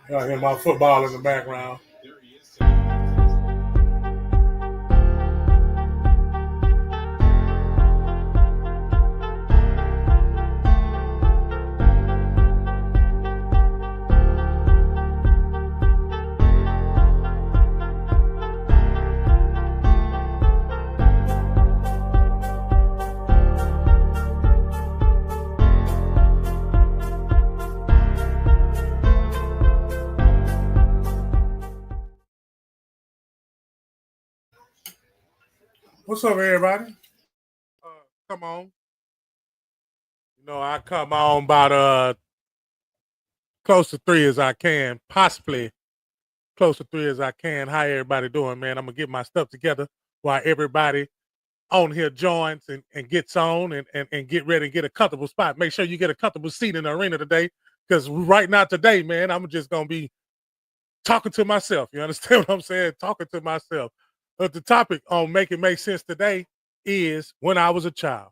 I hear my football in the background. What's up, everybody? Uh, come on. I come on about close to 3 as I can, possibly close to 3 as I can. How everybody doing, man? I'm gonna get my stuff together while everybody on here joins and gets on and get ready and get a comfortable spot. Make sure you get a comfortable seat in the arena today. Because right now today, man, I'm just gonna be talking to myself. You understand what I'm saying? Talking to myself. But the topic on Make It Make Sense today is when I was a child.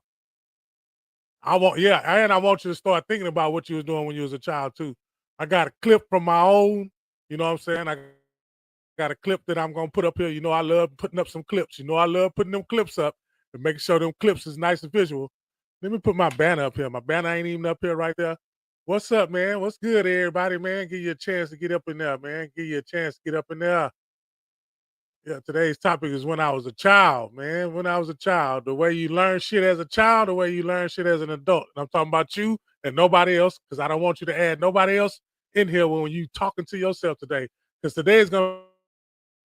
And I want you to start thinking about what you was doing when you was a child too. I got a clip from my own, you know what I'm saying? I got a clip that I'm gonna put up here. I love putting up some clips. I love putting them clips up and making sure them clips is nice and visual. Let me put my banner up here. My banner ain't even up here right there. What's up, man? What's good, everybody, man? Give you a chance to get up in there, man. Give you a chance to get up in there. Yeah, today's topic is when I was a child, man. When I was a child, the way you learn shit as a child, the way you learn shit as an adult. And I'm talking about you and nobody else, because I don't want you to add nobody else in here when you talking to yourself today. Because today is going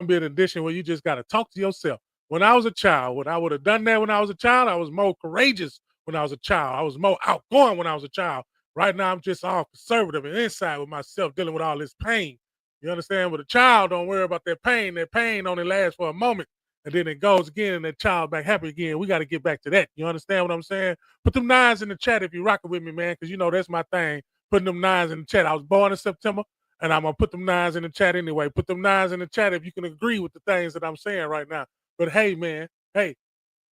to be an edition where you just got to talk to yourself. When I was a child, when I would have done that when I was a child, I was more courageous when I was a child. I was more outgoing when I was a child. Right now, I'm just all conservative and inside with myself, dealing with all this pain. You understand? With a child, don't worry about that pain. That pain only lasts for a moment, and then it goes again, and that child back happy again. We got to get back to that. You understand what I'm saying? Put them nines in the chat if you're rocking with me, man, because that's my thing. Putting them nines in the chat. I was born in September, and I'm gonna put them nines in the chat anyway. Put them nines in the chat if you can agree with the things that I'm saying right now. But hey, man, hey,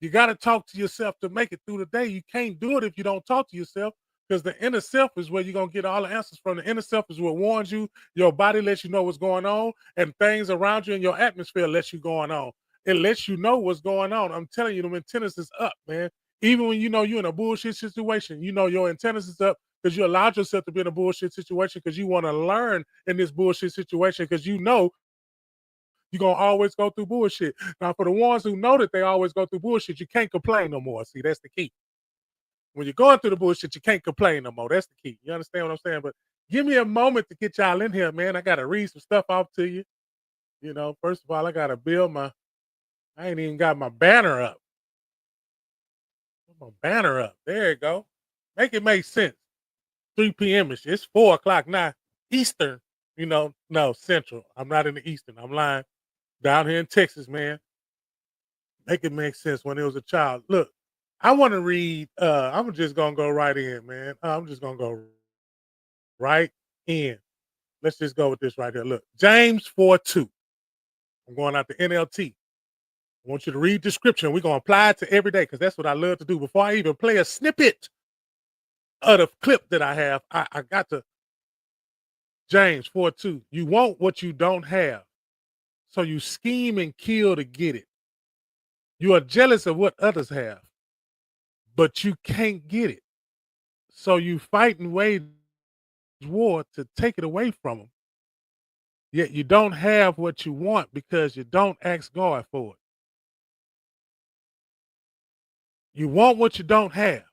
you got to talk to yourself to make it through the day. You can't do it if you don't talk to yourself, because the inner self is where you're going to get all the answers from. The inner self is what warns you. Your body lets you know what's going on, and things around you in your atmosphere lets you going on. It lets you know what's going on. I'm telling you, the antennas is up, man. Even when you're in a bullshit situation, your antennas is up because you allowed yourself to be in a bullshit situation because you want to learn in this bullshit situation because you're gonna always go through bullshit. Now, for the ones who know that they always go through bullshit, you can't complain no more. See, that's the key. When you're going through the bullshit, you can't complain no more. That's the key. You understand what I'm saying? But give me a moment to get y'all in here, man. I gotta read some stuff off to you. First of all, I gotta build I ain't even got my banner up. Put my banner up. There you go. Make it make sense. 3 p.m. -ish. It's 4 o'clock now. Eastern. No, Central. I'm not in the Eastern. I'm lying. Down here in Texas, man. Make it make sense when it was a child. Look, I want to read. I'm just gonna go right in, man. I'm just gonna go right in. Let's just go with this right here. Look, James 4:2. I'm going out to NLT. I want you to read the scripture. We're gonna apply it to every day because that's what I love to do. Before I even play a snippet of the clip that I have, I got to James 4:2. You want what you don't have, so you scheme and kill to get it. You are jealous of what others have, but you can't get it. So you fight and wage war to take it away from them. Yet you don't have what you want because you don't ask God for it. You want what you don't have.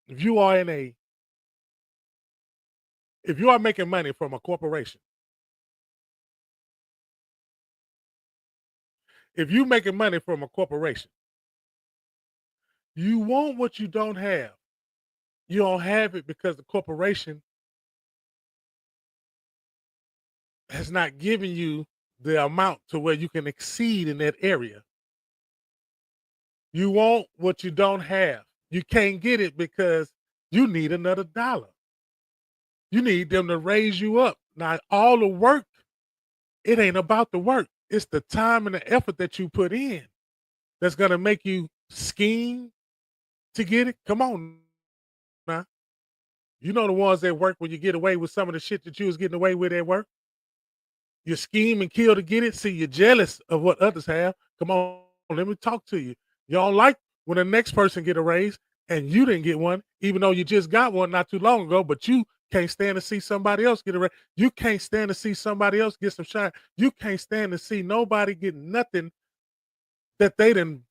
If you are if you are making money from a corporation, if you're making money from a corporation, you want what you don't have. You don't have it because the corporation has not given you the amount to where you can exceed in that area. You want what you don't have. You can't get it because you need another dollar. You need them to raise you up. Now, all the work, it ain't about the work. It's the time and the effort that you put in that's going to make you scheme to get it. Come on now. You know the ones that work when you get away with some of the shit that you was getting away with at work? You scheme and kill to get it. See, you're jealous of what others have. Come on, let me talk to you. You don't like when the next person get a raise and you didn't get one, even though you just got one not too long ago, but you can't stand to see somebody else get a raise. You can't stand to see somebody else get some shine. You can't stand to see nobody get nothing that they didn't.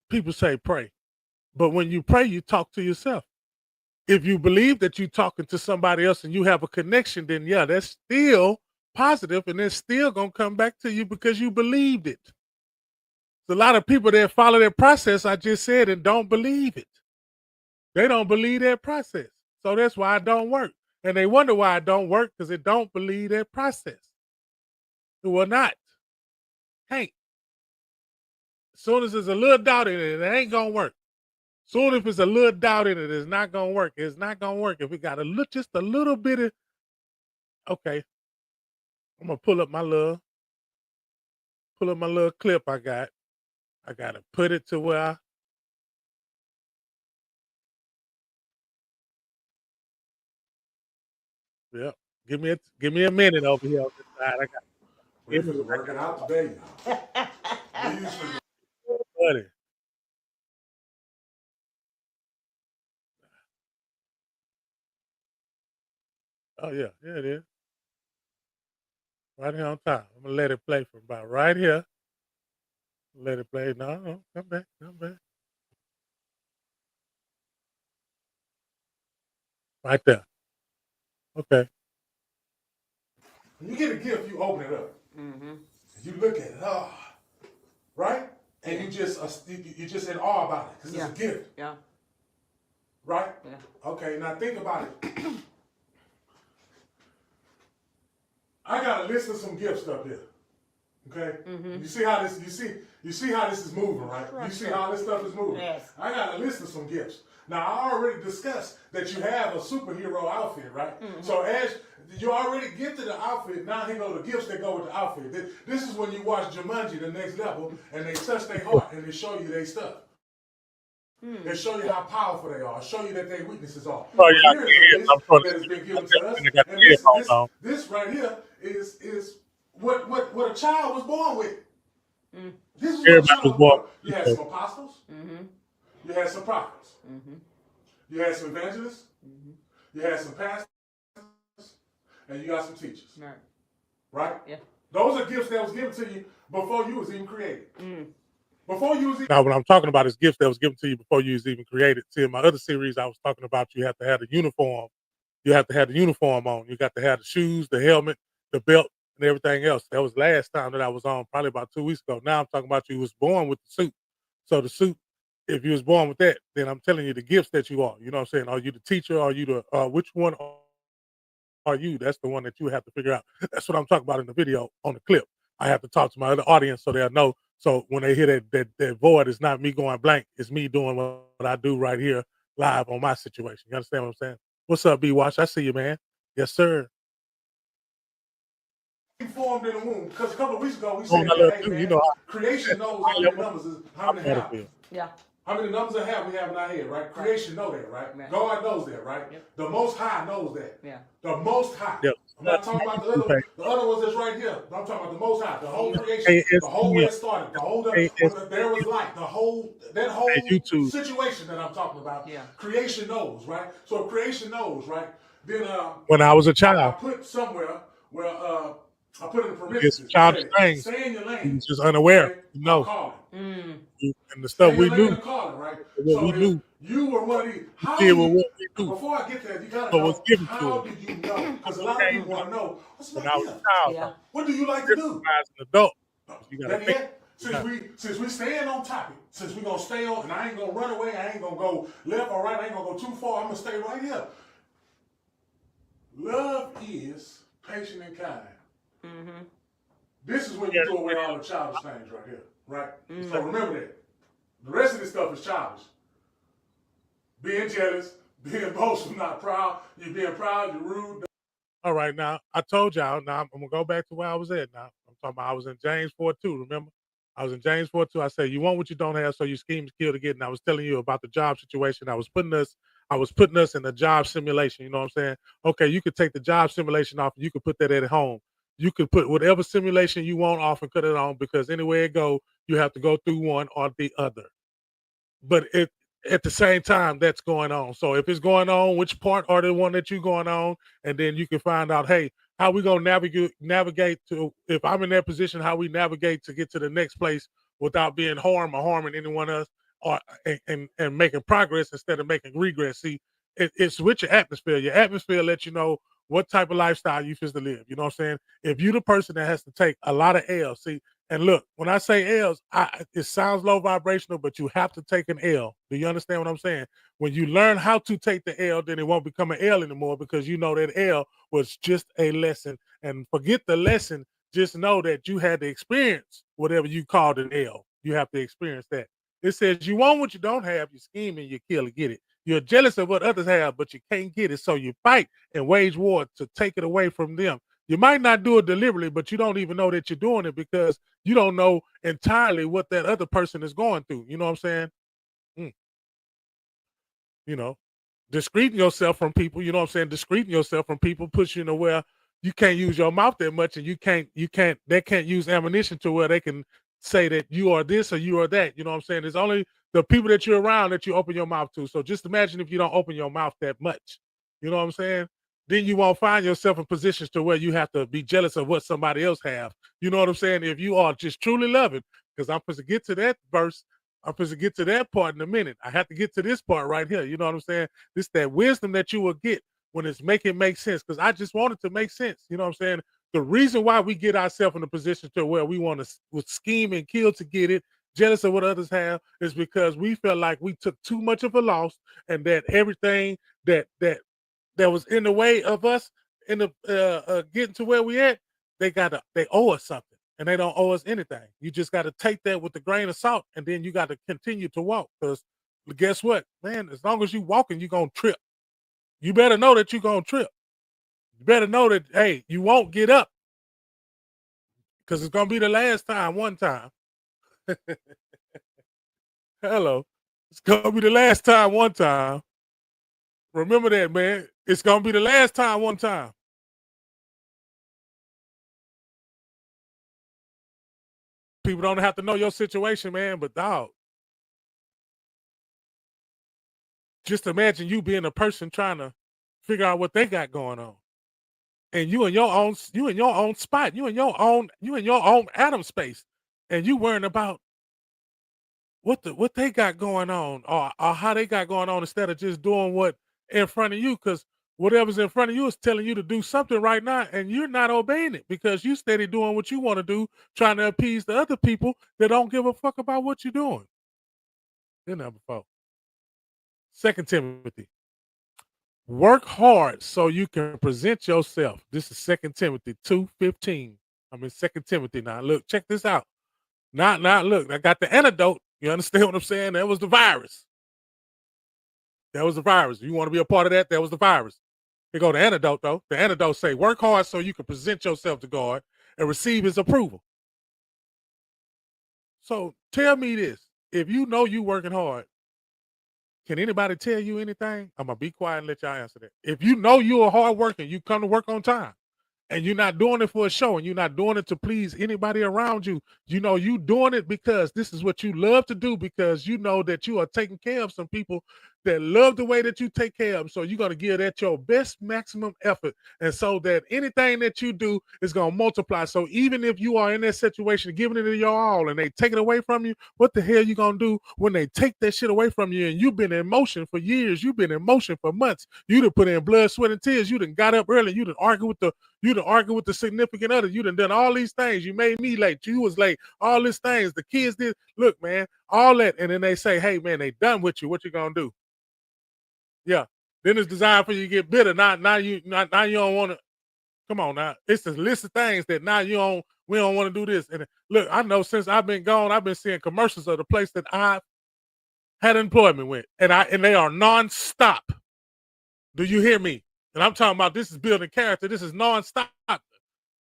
People say pray, but when you pray, you talk to yourself. If you believe that you're talking to somebody else and you have a connection, then yeah, that's still positive and it's still gonna come back to you because you believed it. There's a lot of people that follow that process I just said and don't believe it. They don't believe that process. So that's why it don't work. And they wonder why it don't work because it don't believe that process. It will not. Can't. As soon as there's a little doubt in it, it ain't gonna work. Soon if it's a little doubt in it, it's not gonna work. It's not gonna work. If it got a look just a little bit of okay, I'm gonna pull up my little clip I got. I gotta put it to where I yep. Give me a minute over here on this side. I got We finna work it out today, y'all. We usually buddy. Oh yeah, yeah it is. Right here on top. I'm gonna let it play from about right here. Let it play. No, no, come back, come back. Right there. Okay. when you get a gift, you open it up. You look at it, right? And you just in awe about it because Yeah. it's a gift, Yeah. right? Yeah. Okay, now think about it. I got a list of some gifts up here. Okay, you see how this you see how this is moving, right? You see how this stuff is moving. Yes. I got a list of some gifts. Now I already discussed that you have a superhero outfit, right? So as you already gifted the outfit, now here go the gifts that go with the outfit. This is when you watch Jumanji, the next level, and they touch their heart and they show you their stuff. They show you how powerful they are. Show you that their weaknesses are. Oh But yeah, I here can is a hear it. list I'm trying that to has been I given to us, got and the earphones on. this right here is what a child was born with. This is what a Everybody child was was born born. You with had this. some apostles. You had some prophets. You had some evangelists. You had some pastors, and you got some teachers. Right. Right? Yeah. Those are gifts that was given to you before you was even created. Before you was even Now, what I'm talking about is gifts that was given to you before you was even created. See, in my other series, I was talking about you have to have the uniform. You have to have the uniform on. You got to have the shoes, the helmet, the belt, and everything else. That was last time that I was on, probably about 2 weeks ago. Now I'm talking about you was born with the suit. So the suit, if you was born with that, then I'm telling you the gifts that you are. You know what I'm saying? Are you the teacher? Are you the which one are you? That's the one that you have to figure out. That's what I'm talking about in the video on the clip. I have to talk to my other audience so they'll know. So when they hear that void, it's not me going blank. It's me doing what I do right here live on my situation. You understand what I'm saying? What's up, B Watch? I see you, man. Yes, sir. formed in the womb. Because a couple of weeks ago we Oh, said I that, love hey you. You man, know, creation knows how I many love numbers is how I'm many out of have. here. Yeah. How many numbers of have we have in our head, right? Creation know that, right? Right. God knows that, right? Yep. The Most High knows that. Yeah. The Most High. Yep. I'm not talking about the other ones that's right here. I'm talking about the Most High, the whole creation, the whole way ASPN, it started, the whole when there was ASPN, light, that whole YouTube. situation that I'm talking about. Yeah. Creation knows, right? So if creation knows, right? Then When I was a I child, put somewhere where I put in the we did some parentheses. It childish said, things. "Stay in your We lane." was just unaware. Okay, You I'm know, calling. and the Stay stuff in your we lane knew, and calling, right? what So we if knew, you were one of these, we how did do with you? what we knew, Before I get there, you gotta what was know given to how us. did you know? Because a We lot of can't people want to know what's when my I was gift. a child, Yeah. though. What do you like to do? As an adult, 'cause you got to Better think. yet, You know, since we staying on topic, since we gonna stay on, and I ain't gonna run away, I ain't gonna go left or right, I ain't gonna go too far. I'm gonna stay right here. Love is patient and kind. This is when you yeah, throw away all the childish things right here, right? So exactly. remember that. The rest of this stuff is childish. Being jealous, being boastful, not proud. You're being proud, you're rude. All right, now I told y'all. Now I'm gonna go back to where I was at. Now I'm talking about I was in James 4:2. Remember? I was in James 4:2. I said, "You want what you don't have, so you scheme to kill to get." And I was telling you about the job situation. I was putting us in a job simulation. You know what I'm saying? Okay, you could take the job simulation off, and you could put that at home. You could put whatever simulation you want off and cut it on because anywhere it go, you have to go through one or the other. But it at the same time that's going on. So if it's going on, which part are the one that you going on, and then you can find out, hey, how we gonna navigate to if I'm in that position, how we navigate to get to the next place without being harmed or harming anyone else, or and making progress instead of making regress. See, it's with your atmosphere. Your atmosphere lets you know what type of lifestyle you feel to live. You know what I'm saying? If you're the person that has to take a lot of L's, see, and look, when I say L's, it sounds low vibrational, but you have to take an L. Do you understand what I'm saying? When you learn how to take the L, then it won't become an L anymore because you know that L was just a lesson. And forget the lesson, just know that you had to experience whatever you called an L. You have to experience that. It says you want what you don't have, you scheme and you kill to get it. You're jealous of what others have, but you can't get it. So you fight and wage war to take it away from them. You might not do it deliberately, but you don't even know that you're doing it because you don't know entirely what that other person is going through. You know what I'm saying? Mm, you know, discreeting yourself from people, you know what I'm saying? Discreeting yourself from people puts you in a where you can't use your mouth that much and they can't use ammunition to where they can say that you are this or you are that. You know what I'm saying? It's only the people that you're around that you open your mouth to. So just imagine if you don't open your mouth that much. You know what I'm saying? Then you won't find yourself in positions to where you have to be jealous of what somebody else have. You know what I'm saying? If you are just truly loving, because I'm supposed to get to that verse, I'm supposed to get to that part in a minute. I have to get to this part right here. You know what I'm saying? This that wisdom that you will get when it's making make sense. Because I just want it to make sense. You know what I'm saying? The reason why we get ourselves in a position to where we want to scheme and kill to get it, jealous of what others have, is because we felt like we took too much of a loss and that everything that was in the way of us in the getting to where we at, they owe us something, and they don't owe us anything. You just got to take that with a grain of salt, and then you got to continue to walk. Because guess what, man? As long as you walking, you gonna trip. You better know that you gonna trip. You better know that hey, you won't get up because it's gonna be the last time. One time, hello, it's gonna be the last time. One time. Remember that, man. It's gonna be the last time. One time. People don't have to know your situation, man. But dog, just imagine you being a person trying to figure out what they got going on. And you in your own spot, you in your own atom space. And you worrying about what they got going on or how they got going on instead of just doing what in front of you, because whatever's in front of you is telling you to do something right now and you're not obeying it because you steady doing what you want to do, trying to appease the other people that don't give a fuck about what you're doing. Then number four. Second Timothy. Work hard so you can present yourself. This is Second Timothy 2:15. I'm in Second Timothy now. Look, check this out. Not look, I got the antidote. You understand what I'm saying? That was the virus. That was the virus. You want to be a part of that? That was the virus. Here go the antidote, though. The antidote say, work hard so you can present yourself to God and receive his approval. So tell me this. If you know you working hard, can anybody tell you anything? I'm gonna be quiet and let y'all answer that. If you know you're a hard worker, you come to work on time, and you're not doing it for a show, and you're not doing it to please anybody around you. You know you doing it because this is what you love to do because you know that you are taking care of some people that love the way that you take care of them. So you're gonna give that your best maximum effort, and so that anything that you do is gonna multiply. So even if you are in that situation, giving it your all, and they take it away from you, what the hell you gonna do when they take that shit away from you? And you've been in motion for years, you've been in motion for months. You done put in blood, sweat, and tears. You done got up early. You done argue with the significant other. You done all these things. You made me late. You was late. All these things. The kids did. Look, man, all that. And then they say, hey, man, they done with you. What you gonna do? Yeah. Then it's designed for you to get bitter. Now you don't want to. Come on now. It's a list of things that now we don't want to do this. And look, I know since I've been gone, I've been seeing commercials of the place that I had employment with. And they are nonstop. Do you hear me? And I'm talking about this is building character. This is nonstop.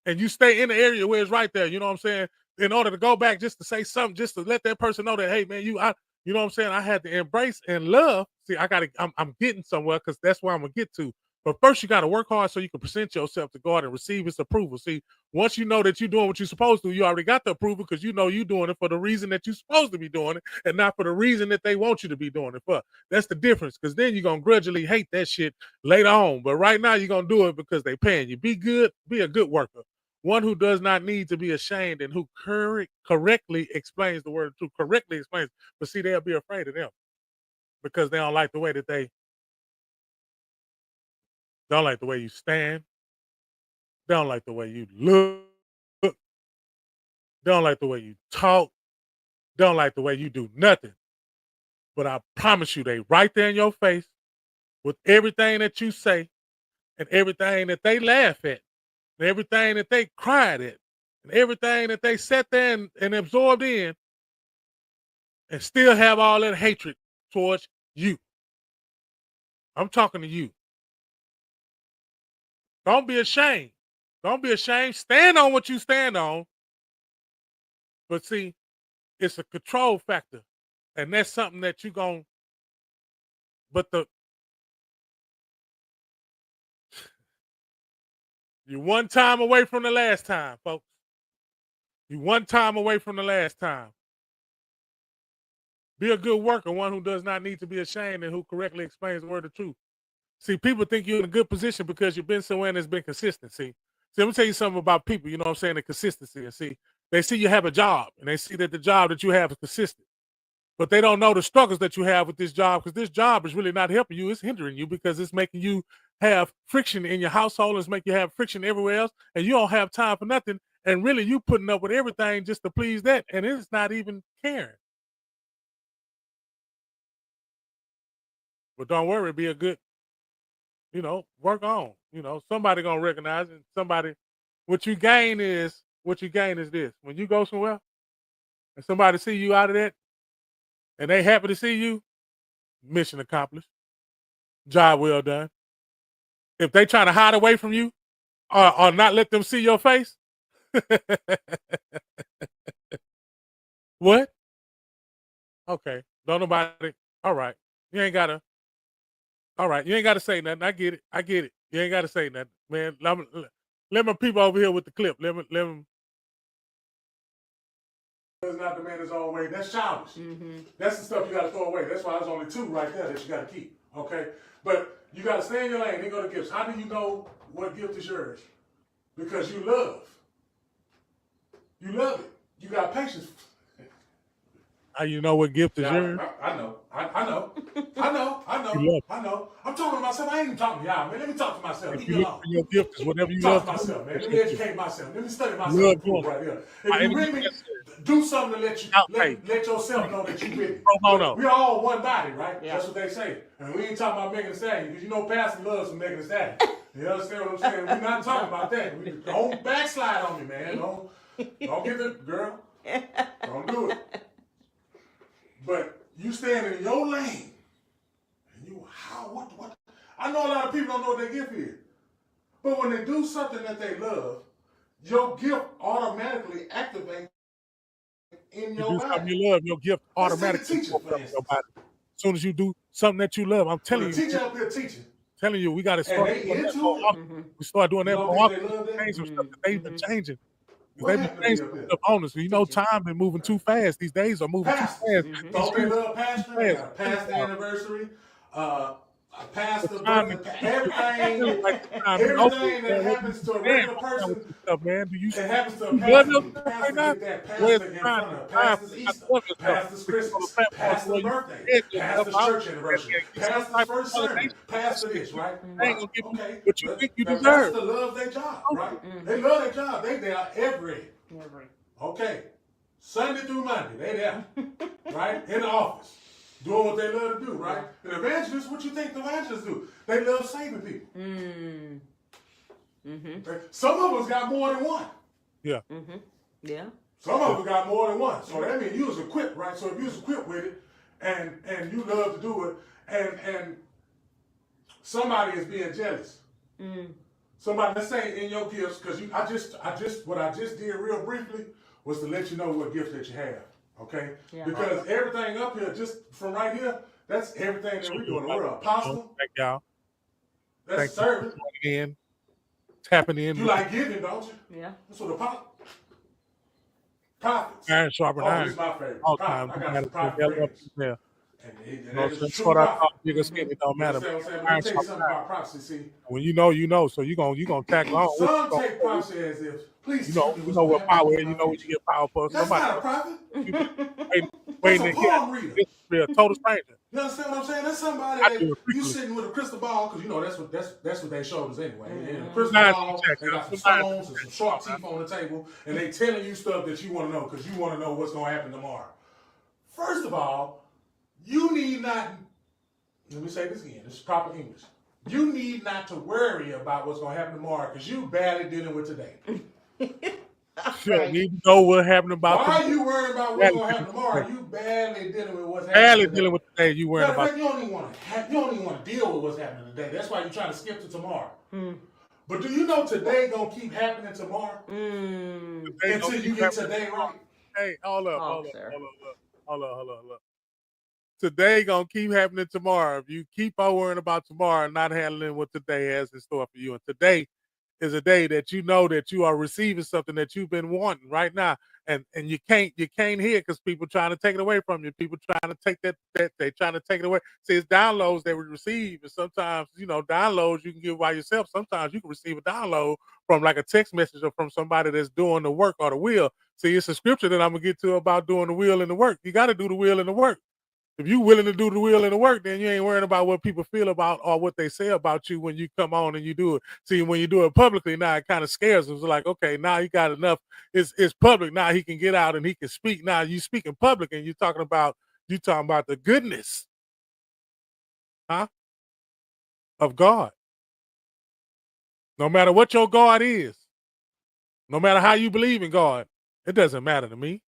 And you stay in the area where it's right there. You know what I'm saying? in order to go back just to say something, just to let that person know that, hey man, you know what I'm saying? I had to embrace and love. See, I'm getting somewhere because that's where I'm gonna get to. But first you gotta work hard so you can present yourself to God and receive his approval. See, once you know that you're doing what you're supposed to, you already got the approval because you know you're doing it for the reason that you're supposed to be doing it and not for the reason that they want you to be doing it for. That's the difference. Because then you're gonna grudgingly hate that shit later on. But right now you're gonna do it because they paying you. Be good, be a good worker. One who does not need to be ashamed and who correctly explains the word of truth, correctly explains. But see, they'll be afraid of them because they don't like the way that they don't like the way you stand. They don't like the way you look. They don't like the way you talk. They don't like the way you do nothing. But I promise you, they right there in your face with everything that you say and everything that they laugh at and everything that they cried at and everything that they sat there and absorbed in and still have all that hatred towards you. I'm talking to you. Don't be ashamed. Don't be ashamed. Stand on what you stand on. But see, it's a control factor. And that's something that you're going to, but you're one time away from the last time, folks. You're one time away from the last time. Be a good worker, one who does not need to be ashamed and who correctly explains the word of truth. See, people think you're in a good position because you've been somewhere and it's been consistent. See, let me tell you something about people, you know what I'm saying, the consistency. And see, they see you have a job and they see that the job that you have is consistent. But they don't know the struggles that you have with this job because this job is really not helping you. It's hindering you because it's making you have friction in your household. It's making you have friction everywhere else. And you don't have time for nothing. And really, you putting up with everything just to please that. And it's not even caring. But don't worry, be a good, work on. Somebody going to recognize it. Somebody, what you gain is this. When you go somewhere and somebody see you out of that, and they happy to see you, mission accomplished. Job well done. If they try to hide away from you or not let them see your face, what? Okay. Don't nobody. All right. You ain't gotta. All right. You ain't gotta say nothing. I get it. You ain't gotta say nothing, man. Let my people over here with the clip. Let them. Does not demand his own way. That's childish. Mm-hmm. That's the stuff you got to throw away. That's why there's only 2 right there that you got to keep. Okay, but you got to stay in your lane. Then go to gifts. How do you know what gift is yours? Because you love. You love it. You got patience. How you know what gift is yours? I know. I know. I'm talking to myself. I ain't even talking to y'all, man. Let me talk to myself. If you look for your gift is whatever you talk love to myself, man. Let me educate myself. Let me study myself right here. If you really do something to let yourself know that you with it. We're all one body, right? Yeah. That's what they say. And we ain't talking about Megan Thee Stallion because you know Pastor loves some Megan Thee Stallion. You understand what I'm saying? We're not talking about that. Don't backslide on me, man. Don't get the girl. Don't do it. But you stand in your lane, and what? I know a lot of people don't know what their gift is. But when they do something that they love, your gift automatically activates in your body. Something you love, your gift automatically opens up in your body. As soon as you do something that you love, I'm telling you. The teacher up here teaching. Telling you, we got to start doing that more often. We start doing that more often. Change some stuff that they've been changing. They've been changing stuff on us. You know, time been moving too fast. These days are moving too fast. Don't they love pastoring? Past anniversary, pastor, everything that happens to a regular person. Man, do you happens to a pastor? Pastor's Easter, pastor's Christmas, pastor's birthday, pastor's church anniversary, pastor's first sermon, pastor this, right? Okay. What you think you deserve? Pastor loves their job, right? They love their job. They there every. Okay. Sunday through Monday, they there, right? In the office. Doing what they love to do, right? And evangelists, what you think the evangelists do? They love saving people. Some of us got more than one. Yeah. Yeah. Some of us got more than one. So that means you was equipped, right? So if you was equipped with it and you love to do it and somebody is being jealous. Somebody, let's say in your gifts, because what I just did real briefly was to let you know what gift that you have. Okay? Yeah. Because everything up here, just from right here, that's everything that we do in the world. Apostle, Thank y'all. that's Thank serving. you for tapping in. You like giving, don't you? Yeah. That's what prophets. Iron sharpen Oh, iron. this is my favorite. All Prophet. time. I got some prophet friends. Yeah. And that is a true What I prophet. thought, bigger skin, it don't You matter. understand what I'm saying? But let Iron me tell you sharpen something iron. about prophecy. See, When you know, so you gonna tackle on. some take prophecy as if, please tell me You what's know going what to happen power in is. my You know when future. you get power for That's somebody. not a prophet. Waiting That's to a hear. palm reader. This is a total stranger. You understand what I'm saying? That's somebody I that do it you frequently. sitting with a crystal ball, because you know that's what they showed us anyway. In a crystal Nice ball, check, they got some stones and some sharp teeth on the table, and they telling you stuff that you want to know because you want to know what's going to happen tomorrow. First of all, you need not. Let me say this again. This is proper English. You need not to worry about what's going to happen tomorrow because you barely dealing with today. Sure, right. Need to know what happened about. Why are you worrying about what's going to happen tomorrow? You barely dealing with what's happening barely today. dealing with today. You worrying about. Fact, you don't even want to deal with what's happening today. That's why you're trying to skip to tomorrow. But do you know today gonna keep happening tomorrow? Until you get today right. Hey, hold up. Today gonna keep happening tomorrow. If you keep on worrying about tomorrow and not handling what today has in store for you, and today is a day that you know that you are receiving something that you've been wanting right now, and you can't hear because people trying to take it away from you. People trying to take that they trying to take it away. See, it's downloads they would receive, and sometimes downloads you can give by yourself. Sometimes you can receive a download from like a text message or from somebody that's doing the work or the will. See, it's a scripture that I'm gonna get to about doing the will and the work. You got to do the will and the work. If you're willing to do the will and the work, then you ain't worrying about what people feel about or what they say about you when you come on and you do it. See, when you do it publicly, now it kind of scares them. It's like, okay, now he got enough. It's public. Now he can get out and he can speak. Now you speak in public and you're talking about the goodness, of God. No matter what your God is, no matter how you believe in God, it doesn't matter to me.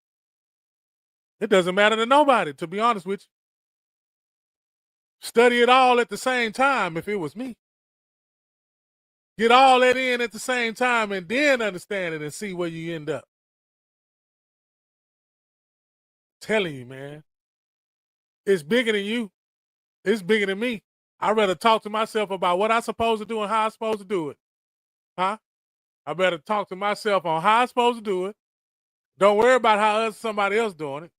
It doesn't matter to nobody, to be honest with you. Study it all at the same time if it was me. Get all that in at the same time and then understand it and see where you end up. I'm telling you, man. It's bigger than you. It's bigger than me. I'd rather talk to myself about what I'm supposed to do and how I'm supposed to do it. I better talk to myself on how I'm supposed to do it. Don't worry about how somebody else doing it.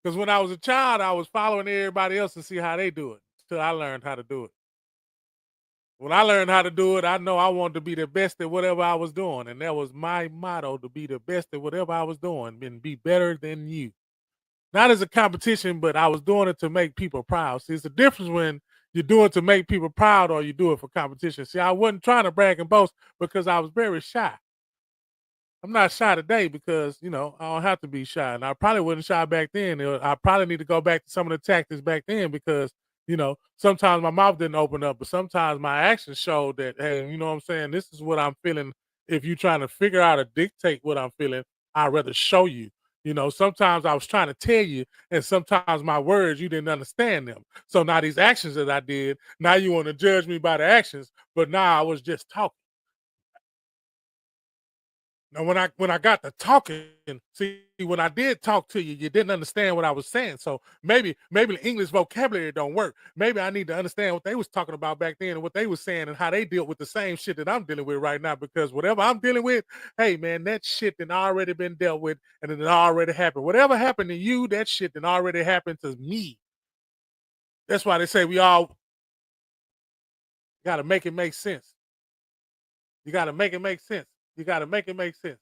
Because when I was a child, I was following everybody else to see how they do it until I learned how to do it. When I learned how to do it, I know I wanted to be the best at whatever I was doing. And that was my motto, to be the best at whatever I was doing and be better than you. Not as a competition, but I was doing it to make people proud. See, it's the difference when you do it to make people proud or you do it for competition. See, I wasn't trying to brag and boast because I was very shy. I'm not shy today because, I don't have to be shy. And I probably wasn't shy back then. I probably need to go back to some of the tactics back then because, sometimes my mouth didn't open up, but sometimes my actions showed that, hey, you know what I'm saying? This is what I'm feeling. If you're trying to figure out or dictate what I'm feeling, I'd rather show you. Sometimes I was trying to tell you, and sometimes my words, you didn't understand them. So now these actions that I did, now you want to judge me by the actions, but now I was just talking. Now, when I got to talking, see, when I did talk to you, you didn't understand what I was saying. So maybe the English vocabulary don't work. Maybe I need to understand what they was talking about back then and what they was saying and how they dealt with the same shit that I'm dealing with right now. Because whatever I'm dealing with, hey man, that shit done already been dealt with and it already happened. Whatever happened to you, that shit done already happened to me. That's why they say we all gotta make it make sense. You gotta make it make sense. You gotta make it make sense.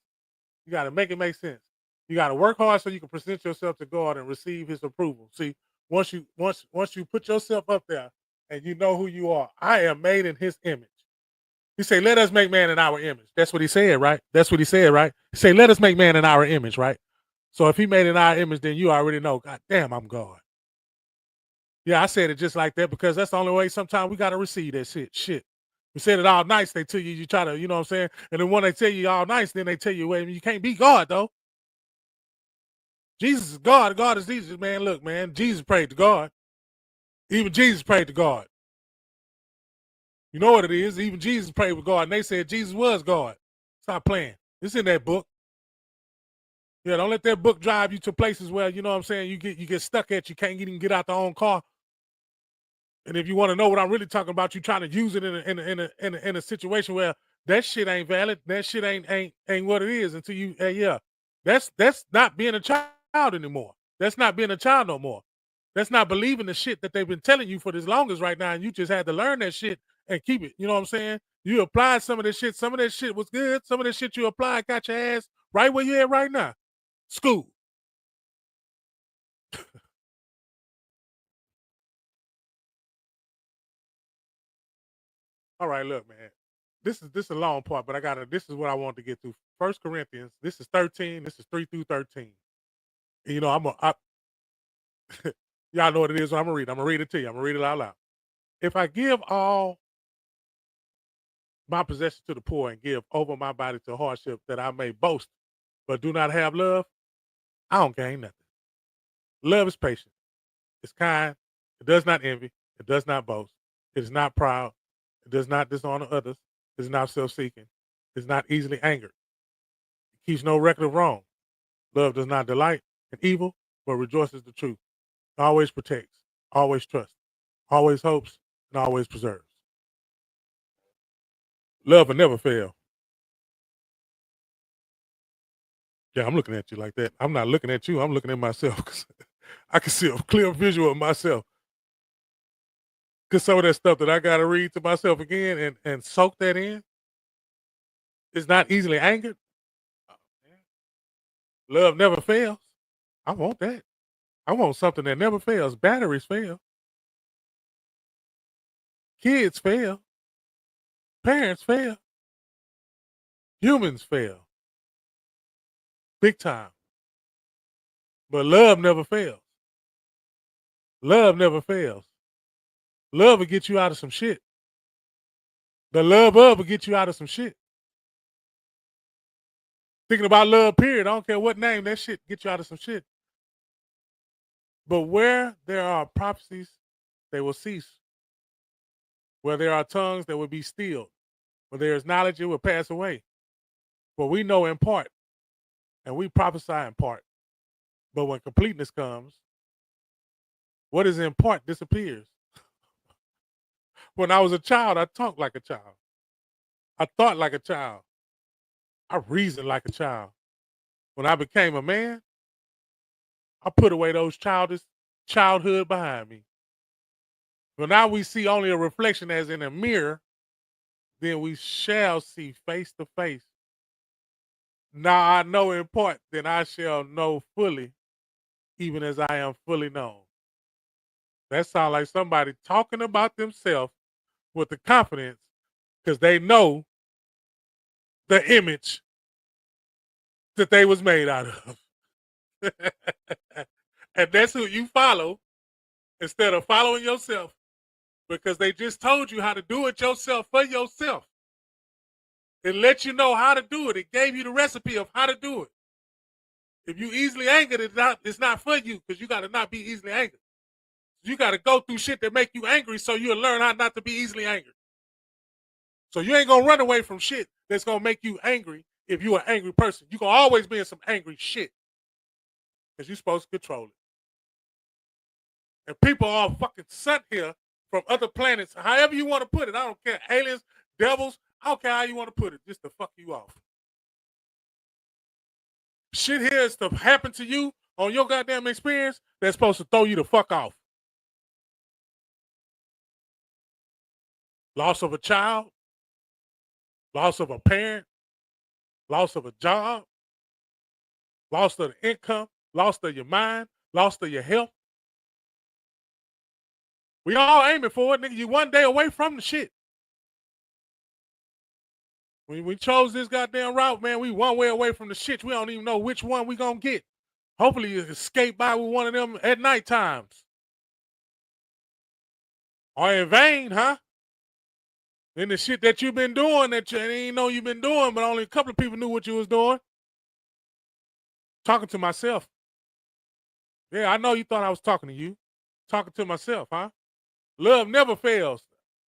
You got to make it make sense. You got to work hard so you can present yourself to God and receive his approval. See, once you put yourself up there and you know who you are, I am made in his image. He said, let us make man in our image. That's what he said, right? That's what he said, right? He said, let us make man in our image, right? So if he made in our image, then you already know, God damn, I'm God. Yeah, I said it just like that because that's the only way sometimes we got to receive that shit. We said it all nice. They tell you, you try to, you know what I'm saying? And then when they tell you all nice, then they tell you, wait, you can't be God, though. Jesus is God. God is Jesus, man. Look, man, Jesus prayed to God. Even Jesus prayed to God. You know what it is? Even Jesus prayed with God, and they said Jesus was God. Stop playing. It's in that book. Yeah, don't let that book drive you to places where, you know what I'm saying, you get stuck at, you can't even get out the own car. And if you want to know what I'm really talking about, you trying to use it in a situation where that shit ain't valid, that shit ain't what it is until you, yeah, that's not being a child anymore. That's not being a child no more. That's not believing the shit that they've been telling you for this longest right now, and you just had to learn that shit and keep it. You know what I'm saying? You applied some of this shit. Some of that shit was good. Some of that shit you applied got your ass right where you at right now. School. All right, look, man. This is a long part, but this is what I want to get to. First Corinthians, this is 13, this is 3 through 13. And, you know, y'all know what it is, so I'm gonna read it to you. I'm gonna read it out loud. If I give all my possessions to the poor and give over my body to hardship that I may boast, but do not have love, I don't gain nothing. Love is patient, it's kind, it does not envy, it does not boast, it is not proud, it does not dishonor others, it is not self-seeking, it is not easily angered, it keeps no record of wrong. Love does not delight in evil, but rejoices the truth. It always protects, always trusts, always hopes, and always preserves. Love will never fail. Yeah, I'm looking at you like that. I'm not looking at you. I'm looking at myself because I can see a clear visual of myself. Because some of that stuff that I got to read to myself again and soak that in is not easily angered. Oh, love never fails. I want that. I want something that never fails. Batteries fail. Kids fail. Parents fail. Humans fail. Big time. But love never fails. Love never fails. Love will get you out of some shit. The love of will get you out of some shit. Thinking about love, period. I don't care what name, that shit get you out of some shit. But where there are prophecies, they will cease. Where there are tongues, they will be stilled. Where there is knowledge, it will pass away. For we know in part, and we prophesy in part. But when completeness comes, what is in part disappears. When I was a child, I talked like a child. I thought like a child. I reasoned like a child. When I became a man, I put away those childish childhood behind me. But now we see only a reflection as in a mirror, then we shall see face to face. Now I know in part, then I shall know fully, even as I am fully known. That sounds like somebody talking about themselves with the confidence because they know the image that they was made out of. And that's who you follow instead of following yourself because they just told you how to do it yourself for yourself. It let you know how to do it. It gave you the recipe of how to do it. If you easily angered, it's not for you because you got to not be easily angered. You got to go through shit that make you angry so you'll learn how not to be easily angered. So you ain't going to run away from shit that's going to make you angry if you're an angry person. You're going to always be in some angry shit because you're supposed to control it. And people are fucking sent here from other planets, however you want to put it. I don't care. Aliens, devils, I don't care how you want to put it, just to fuck you off. Shit here is to happen to you on your goddamn experience that's supposed to throw you the fuck off. Loss of a child, loss of a parent, loss of a job, loss of the income, loss of your mind, loss of your health. We all aiming for it, nigga. You one day away from the shit. When we chose this goddamn route, man, we one way away from the shit. We don't even know which one we gonna get. Hopefully you escape by with one of them at night times. Or in vain, huh? In the shit that you've been doing that you ain't know you've been doing, but only a couple of people knew what you was doing. Talking to myself. Yeah, I know you thought I was talking to you. Talking to myself, huh? Love never fails.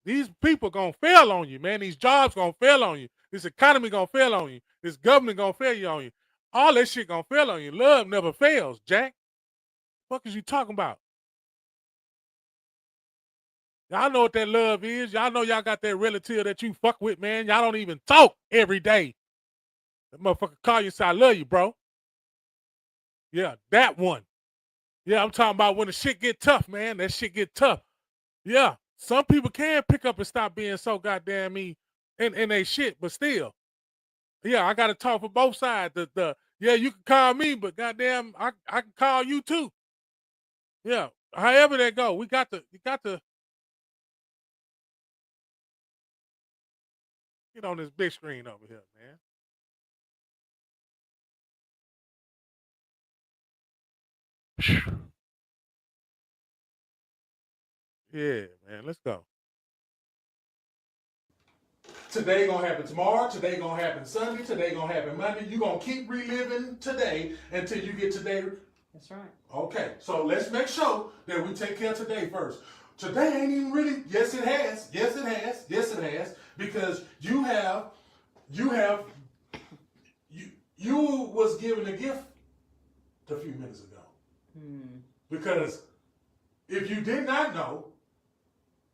These people gonna fail on you, man. These jobs gonna fail on you. This economy gonna fail on you. This government gonna fail you on you. all that shit gonna fail on you. Love never fails, Jack. What is you talking about? Y'all know what that love is. Y'all know y'all got that relative that you fuck with, man. Y'all don't even talk every day. That motherfucker call you and say, I love you, bro. Yeah, that one. Yeah, I'm talking about when the shit get tough, man. That shit get tough. Yeah, some people can pick up and stop being so goddamn mean in they shit, but still. Yeah, I gotta talk for both sides. Yeah, you can call me, but goddamn, I can call you too. Yeah, however that go, you got to get on this big screen over here, man. Yeah, man, let's go. Today gonna happen tomorrow. Today gonna happen Sunday. Today gonna happen Monday. You gonna keep reliving today until you get today. That's right. Okay, so let's make sure that we take care of today first. Today ain't even really. Yes, it has. Yes, it has. Yes, it has. Because you was given a gift a few minutes ago. Because if you did not know,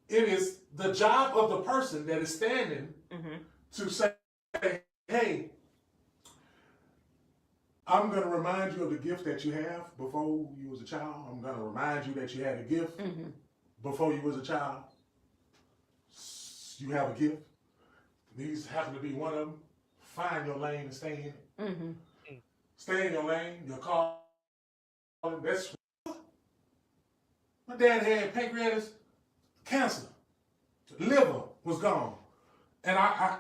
it is the job of the person that is standing to say, hey, I'm going to remind you of the gift that you have before you was a child. I'm going to remind you that you had a gift before you was a child. You have a gift. These happen to be one of them. Find your lane and stay in it. Stay in your lane. Your call. That's my dad had pancreatic cancer. The liver was gone. And I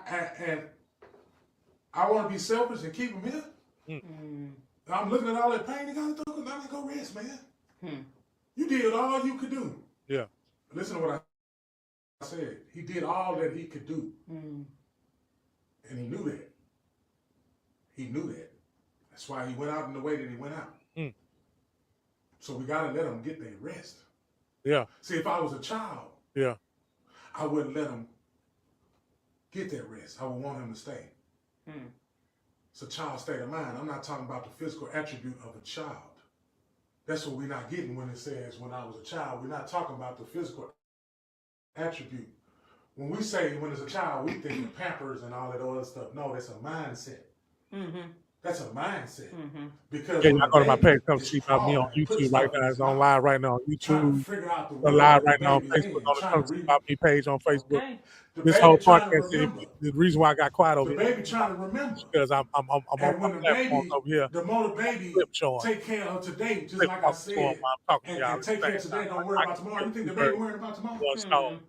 want to be selfish and keep him here. I'm looking at all that pain. They got to go rest, man. You did all you could do. Yeah. Listen to what I said. He did all that he could do. And he knew that. He knew that. That's why he went out in the way that he went out. So we got to let him get their rest. Yeah. See, if I was a child, yeah, I wouldn't let him get that rest. I would want him to stay. It's a child's state of mind. I'm not talking about the physical attribute of a child. That's what we're not getting when it says when I was a child. We're not talking about the physical attribute. When we say when it's a child, we think of Pampers and all that other stuff. No, that's a mindset. That's a mindset. Because yeah, y'all go to my page, come see about me on YouTube right now. It's on live right now on YouTube. Live right now on Facebook. Come see about me page on Facebook. Okay. This whole podcast, the reason why I got quiet over here, here, baby trying to remember, because I'm on my platform over here. The more the baby take care of today, just like I said, and take care of today. Don't worry about tomorrow. You think the baby worrying about tomorrow?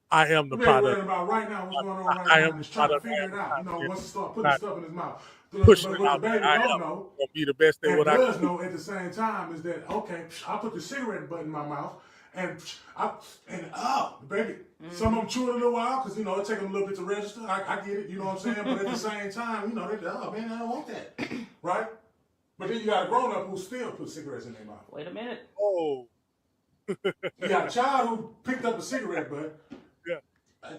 I am the product. About right now, what's going on right now? He's trying to figure it out. You know, once he start putting stuff in his mouth. Pushing it what out the baby there. don't know, gonna be the best thing. And what I does know at the same time is that okay, I put the cigarette butt in my mouth, and the baby. Some of them chew it a little while because you know it take them a little bit to register. I get it, you know what I'm saying. But at the same time, you know they oh man, I don't want that, right? But then you got a grown up who still put cigarettes in their mouth. Wait a minute. Oh. You got a child who picked up a cigarette butt. Yeah.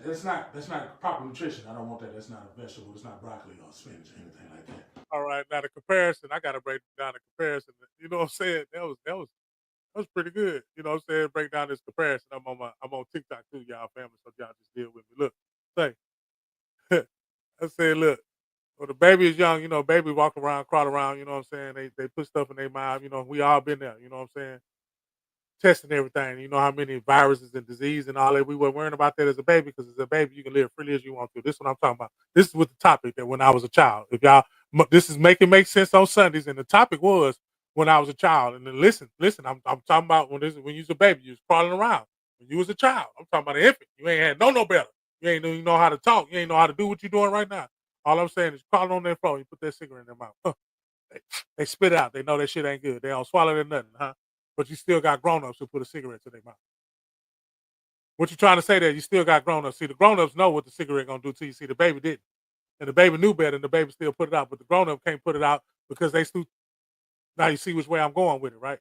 That's not proper nutrition. I don't want that. That's not a vegetable. It's not broccoli or spinach or anything like that. All right, now the comparison, I gotta break down the comparison. You know what I'm saying? That was pretty good. You know what I'm saying? Break down this comparison. I'm on TikTok too, y'all family, so y'all just deal with me. Look, say I said, look, when the baby is young, you know, baby walk around, crawl around, you know what I'm saying? They put stuff in their mouth, you know, we all been there, you know what I'm saying? Testing everything. You know how many viruses and disease and all that. We weren't worrying about that as a baby because as a baby, you can live freely as you want to. This is what I'm talking about. This is with the topic that when I was a child. If y'all, this is make sense on Sundays. And the topic was when I was a child. And then listen, I'm talking about when you was a baby, you was crawling around. When you was a child, I'm talking about an infant. You ain't had no better. You ain't even know how to talk. You ain't know how to do what you're doing right now. All I'm saying is crawling on their floor. You put that cigarette in their mouth. They spit it out. They know that shit ain't good. They don't swallow it or nothing, huh? But you still got grown-ups who put a cigarette to their mouth. What you trying to say there? You still got grown-ups. See, the grown-ups know what the cigarette gonna do to you. See, the baby didn't. And the baby knew better, and the baby still put it out. But the grown-up can't put it out because they still. Now you see which way I'm going with it, right?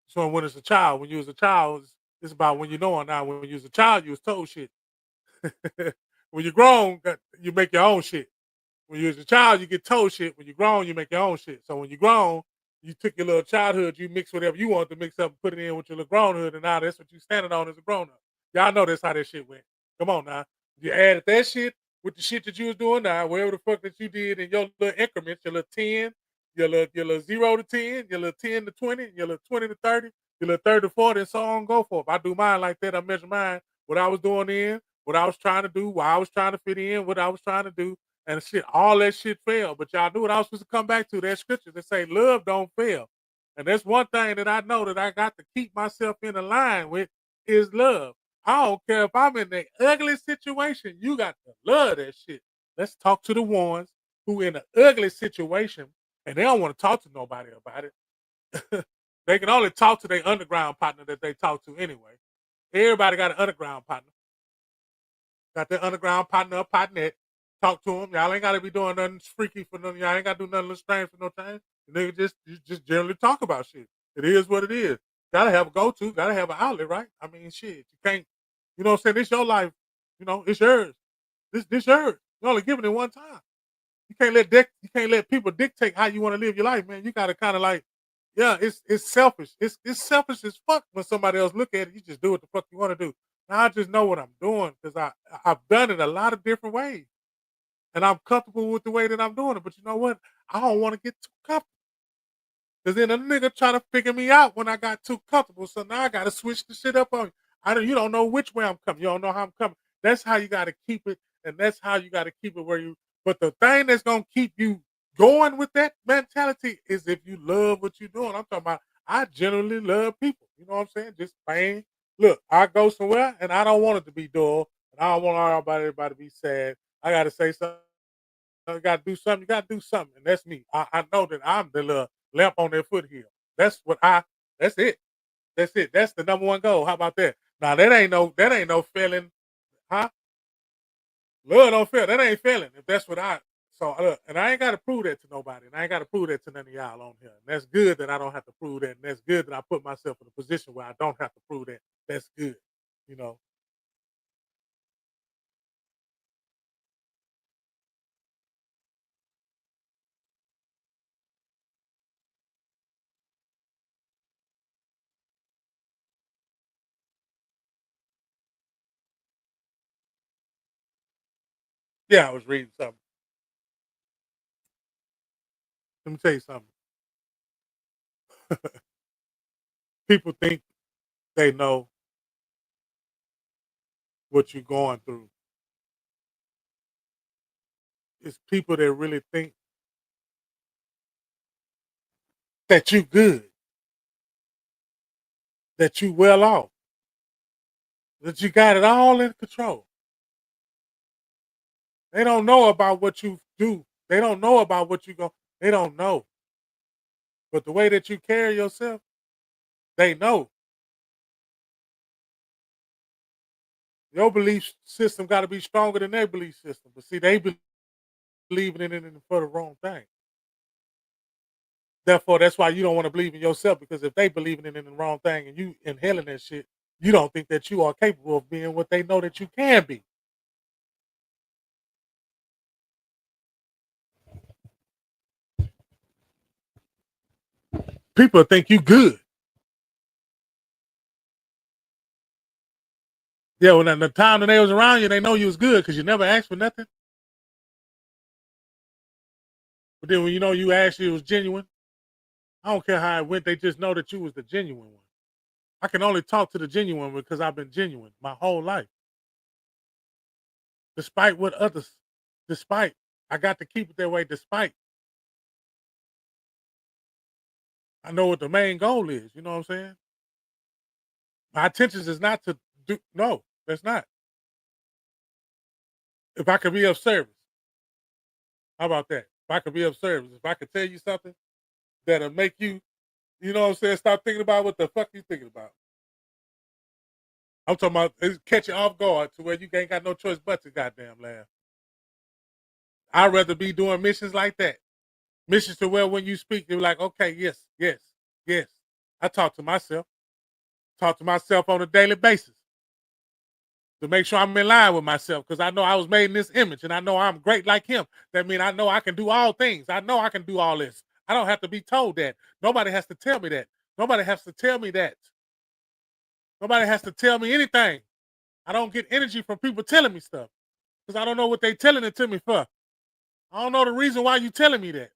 So when it's a child, when you was a child, it's about when you know it. Now, when you was a child, you was told shit. When you're grown, you make your own shit. When you was a child, you get told shit. When you're grown, you make your own shit. So when you're grown, you took your little childhood, you mix whatever you want to mix up and put it in with your little grownhood, and now that's what you standing on as a grown up. Y'all know that's how that shit went. Come on now. You added that shit with the shit that you was doing now, wherever the fuck that you did in your little increments, your little 10, your little 0 to 10, your little 10 to 20, your little 20 to 30, your little 30 to 40, and so on and go forth. I do mine like that. I measure mine, what I was doing in, what I was trying to do, why I was trying to fit in, what I was trying to do, and shit, all that shit failed. But y'all knew what I was supposed to come back to. That scripture that say love don't fail. And that's one thing that I know that I got to keep myself in a line with is love. I don't care if I'm in the ugly situation, you got to love that shit. Let's talk to the ones who in an ugly situation and they don't want to talk to nobody about it. They can only talk to their underground partner that they talk to anyway. Everybody got an underground partner. Got their underground partner, partner. Talk to them. Y'all ain't got to be doing nothing freaky for nothing. Y'all ain't got to do nothing strange for no time. The nigga just generally talk about shit. It is what it is. Gotta have a go-to. Gotta have an outlet, right? I mean, shit. You can't. You know what I'm saying? This your life. You know, it's yours. This yours. You only given it one time. You can't let people dictate how you want to live your life, man. You gotta kind of like, yeah, it's selfish. It's selfish as fuck when somebody else look at it. You just do what the fuck you want to do. Now I just know what I'm doing because I've done it a lot of different ways, and I'm comfortable with the way that I'm doing it. But you know what? I don't want to get too comfortable. Cause then a nigga try to figure me out when I got too comfortable. So now I gotta switch the shit up on you. You don't know which way I'm coming. You don't know how I'm coming. That's how you gotta keep it, and that's how you gotta keep it where you. But the thing that's gonna keep you going with that mentality is if you love what you're doing. I'm talking about. I generally love people. You know what I'm saying? Just plain. Look, I go somewhere and I don't want it to be dull, and I don't want everybody to be sad. I gotta say something. You gotta do something. You gotta do something, and that's me. I know that I'm the little lamp on their foothill. That's what I. That's it. That's it. That's the number one goal. How about that? Now that ain't no feeling, huh? Love don't feel. That ain't feeling. If that's what I. So look, and I ain't got to prove that to nobody, and I ain't got to prove that to none of y'all on here. And that's good that I don't have to prove that, and that's good that I put myself in a position where I don't have to prove that. That's good. You know. Yeah, I was reading something. Let me tell you something. People think they know what you're going through. It's people that really think that you good, that you well off, that you got it all in control. They don't know about what you do. They don't know about what you go. They don't know. But the way that you carry yourself, they know. Your belief system got to be stronger than their belief system. But see, they believing in it for the wrong thing. Therefore, that's why you don't want to believe in yourself because if they believing in the wrong thing and you inhaling that shit, you don't think that you are capable of being what they know that you can be. People think you good. Yeah, when the time that they was around you, they know you was good because you never asked for nothing. But then when you know you actually was genuine, I don't care how it went. They just know that you was the genuine one. I can only talk to the genuine one because I've been genuine my whole life, despite what others. Despite I got to keep it that way. Despite I know what the main goal is. You know what I'm saying? My intentions is not to do. No, that's not. If I could be of service, how about that? If I could be of service, if I could tell you something that'll make you, you know what I'm saying, stop thinking about what the fuck you thinking about. I'm talking about catch you off guard to where you ain't got no choice but to goddamn laugh. I'd rather be doing missions like that. Missions to where when you speak, you're like, okay, yes, yes, yes. I talk to myself on a daily basis. to make sure I'm in line with myself, because I know I was made in this image and I know I'm great like him. That means I know I can do all things. I know I can do all this. I don't have to be told that. Nobody has to tell me that. Nobody has to tell me that. Nobody has to tell me anything. I don't get energy from people telling me stuff because I don't know what they telling it to me for. I don't know the reason why you telling me that.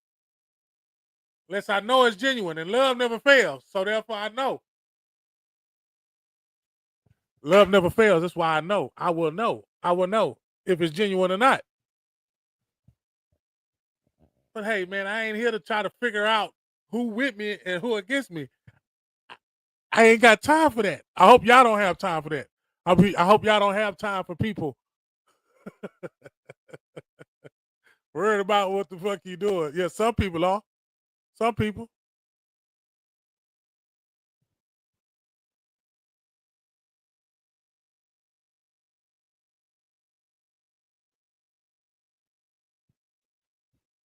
Unless I know it's genuine, and love never fails. So therefore I know. Love never fails. That's why I know. I will know. I will know if it's genuine or not. But hey, man, I ain't here to try to figure out who with me and who against me. I ain't got time for that. I hope y'all don't have time for that. I hope y'all don't have time for people worried about what the fuck you doing. Yeah, some people are. Some people.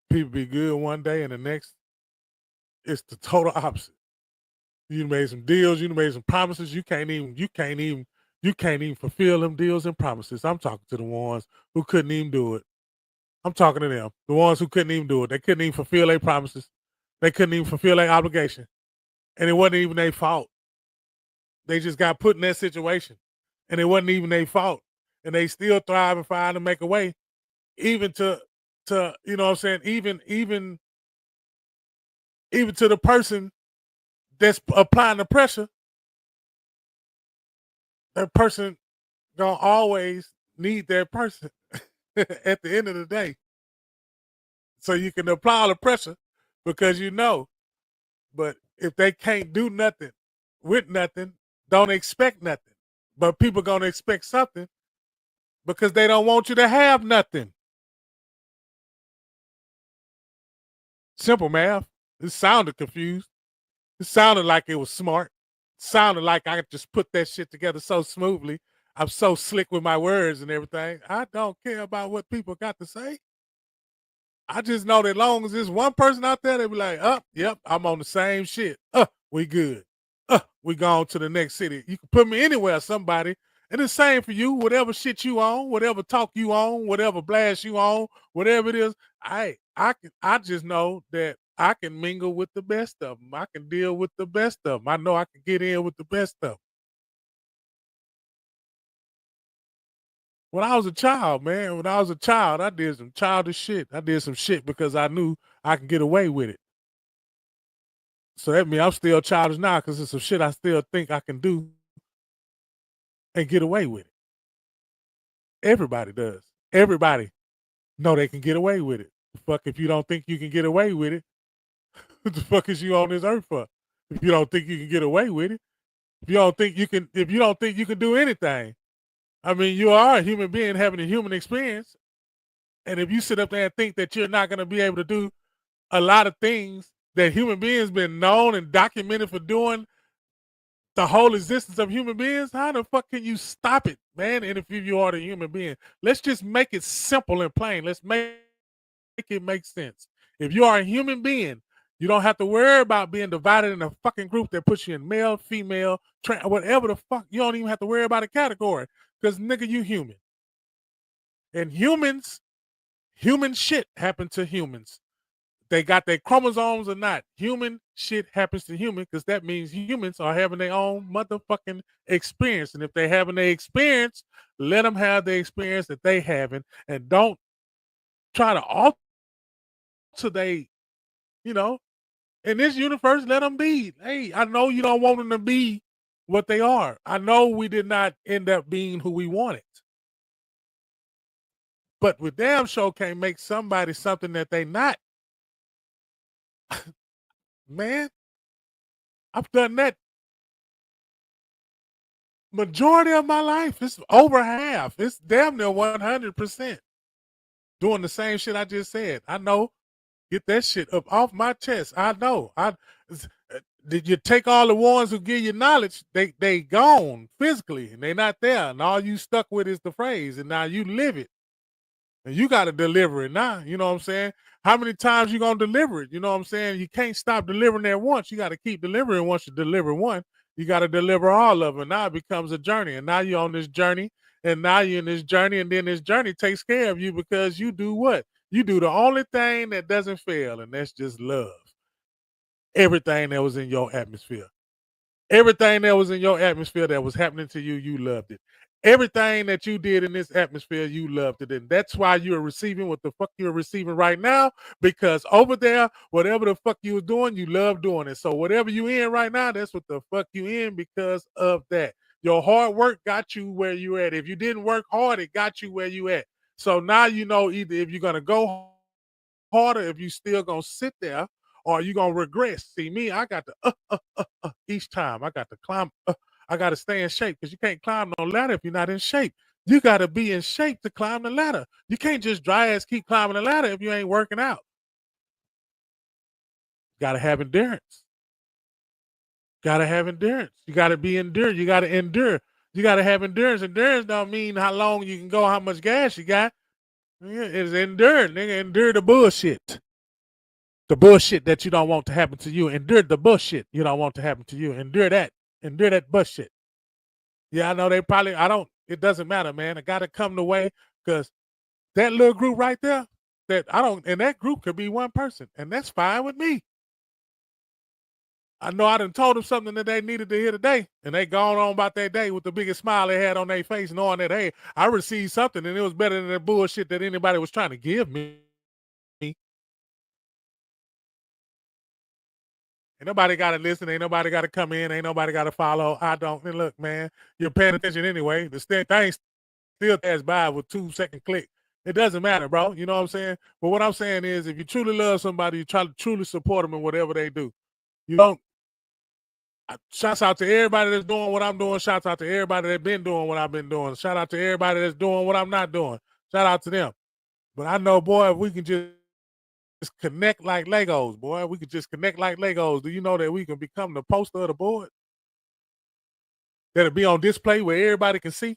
People be good one day and the next it's the total opposite. You made some deals, you made some promises, you can't even fulfill them deals and promises. I'm talking to the ones who couldn't even do it. I'm talking to them. The ones who couldn't even do it. They couldn't even fulfill their promises. They couldn't even fulfill their obligation. And it wasn't even their fault. They just got put in that situation. And it wasn't even their fault. And they still thrive and find to make a way. Even to you know what I'm saying, even to the person that's applying the pressure, that person gonna always need that person at the end of the day. So you can apply all the pressure because you know. But if they can't do nothing with nothing, don't expect nothing. But people gonna expect something because they don't want you to have nothing. Simple math. It sounded confused. It sounded like it was smart. It sounded like I could just put that shit together so smoothly. I'm so slick with my words and everything. I don't care about what people got to say. I just know that as long as there's one person out there, they be like, yep, I'm on the same shit. We good. We gone to the next city. You can put me anywhere, somebody. And it's the same for you, whatever shit you on, whatever talk you on, whatever blast you on, whatever it is. I just know that I can mingle with the best of them. I can deal with the best of them. I know I can get in with the best of them. When I was a child, man, I did some childish shit. I did some shit because I knew I could get away with it. So that means I'm still childish now because it's some shit I still think I can do and get away with it. Everybody does. Everybody know they can get away with it. The fuck if you don't think you can get away with it, what the fuck is you on this earth for? If you don't think you can get away with it, if you don't think you can do anything. I mean, you are a human being having a human experience. And if you sit up there and think that you're not going to be able to do a lot of things that human beings been known and documented for doing the whole existence of human beings, how the fuck can you stop it, man? And if you are the human being, let's just make it simple and plain. Let's make it make sense. If you are a human being, you don't have to worry about being divided in a fucking group that puts you in male, female, whatever the fuck. You don't even have to worry about a category because nigga, you human. And human shit happen to humans. They got their chromosomes or not. Human shit happens to human because that means humans are having their own motherfucking experience. And if they're having their experience, let them have the experience that they having and don't try to alter they, in this universe, let them be. Hey, I know you don't want them to be what they are. I know we did not end up being who we wanted. But we damn sure can't make somebody something that they not. Man, I've done that majority of my life. It's over half. It's damn near 100%. Doing the same shit I just said. I know. Get that shit up off my chest. I know. Did you take all the ones who give you knowledge? They gone physically and they not there. And all you stuck with is the phrase. And now you live it. And you got to deliver it now. You know what I'm saying? How many times you going to deliver it? You know what I'm saying? You can't stop delivering that once. You got to keep delivering. Once you deliver one, you got to deliver all of it. Now it becomes a journey. And now you're on this journey and now you're in this journey, and then this journey takes care of you because you do what? You do the only thing that doesn't fail, and that's just love everything that was in your atmosphere. Everything that was in your atmosphere that was happening to you, you loved it. Everything that you did in this atmosphere, you loved it. And that's why you're receiving what the fuck you're receiving right now. Because over there, whatever the fuck you was doing, you love doing it. So whatever you in right now, that's what the fuck you in because of that. Your hard work got you where you at. If you didn't work hard, it got you where you at. So now you know either if you're gonna go harder, if you still gonna sit there, or you gonna regress. See me, I got to each time. I got to climb. I got to stay in shape because you can't climb no ladder if you're not in shape. You got to be in shape to climb the ladder. You can't just dry ass keep climbing the ladder if you ain't working out. Got to have endurance. Got to have endurance. You got to be endured. You got to endure. You got to have endurance. Endurance don't mean how long you can go, how much gas you got. It's endure, nigga. Endure the bullshit. The bullshit that you don't want to happen to you. Endure the bullshit you don't want to happen to you. Endure that. Endure that bullshit. Yeah, I know they probably, it doesn't matter, man. I got to come the way because that little group right there, and that group could be one person, and that's fine with me. I know I done told them something that they needed to hear today, and they gone on about their day with the biggest smile they had on their face, knowing that, hey, I received something, and it was better than the bullshit that anybody was trying to give me. Ain't nobody got to listen. Ain't nobody got to come in. Ain't nobody got to follow. I don't. And look, man, you're paying attention anyway. The thing still pass by with 2-second click. It doesn't matter, bro. You know what I'm saying? But what I'm saying is if you truly love somebody, you try to truly support them in whatever they do. You don't. Shouts out to everybody that's doing what I'm doing. Shouts out to everybody that's been doing what I've been doing. Shout out to everybody that's doing what I'm not doing. Shout out to them. But I know, boy, if we can just connect like Legos, boy. We could just connect like Legos. Do you know that we can become the poster of the board? That'll be on display where everybody can see.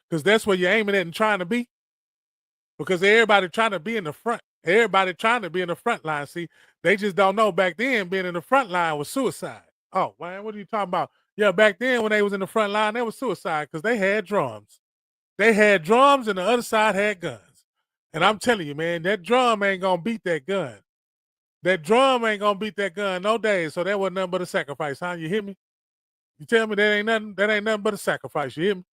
Because that's where you're aiming at and trying to be. Because everybody trying to be in the front. Everybody trying to be in the front line. See, they just don't know back then being in the front line was suicide. Oh, man, what are you talking about? Yeah, back then when they was in the front line, they was suicide because they had drums. They had drums and the other side had guns. And I'm telling you, man, that drum ain't going to beat that gun. That drum ain't going to beat that gun no days. So that wasn't nothing but a sacrifice, huh? You hear me? You tell me that ain't nothing but a sacrifice. You hear me?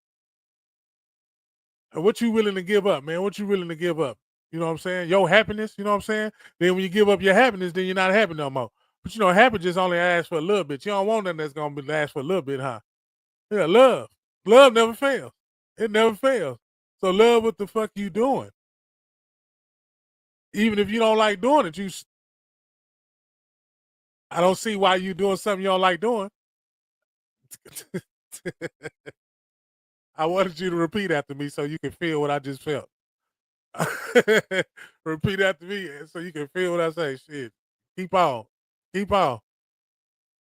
And what you willing to give up, man? What you willing to give up? You know what I'm saying? Your happiness, you know what I'm saying? Then when you give up your happiness, then you're not happy no more. But you know, happiness only lasts for a little bit. You don't want nothing that's going to last for a little bit, huh? Yeah, love. Love never fails. It never fails. So love what the fuck you doing. Even if you don't like doing it, I don't see why you doing something you don't like doing. I wanted you to repeat after me so you can feel what I just felt. Repeat after me so you can feel what I say. Shit. Keep on. Keep on.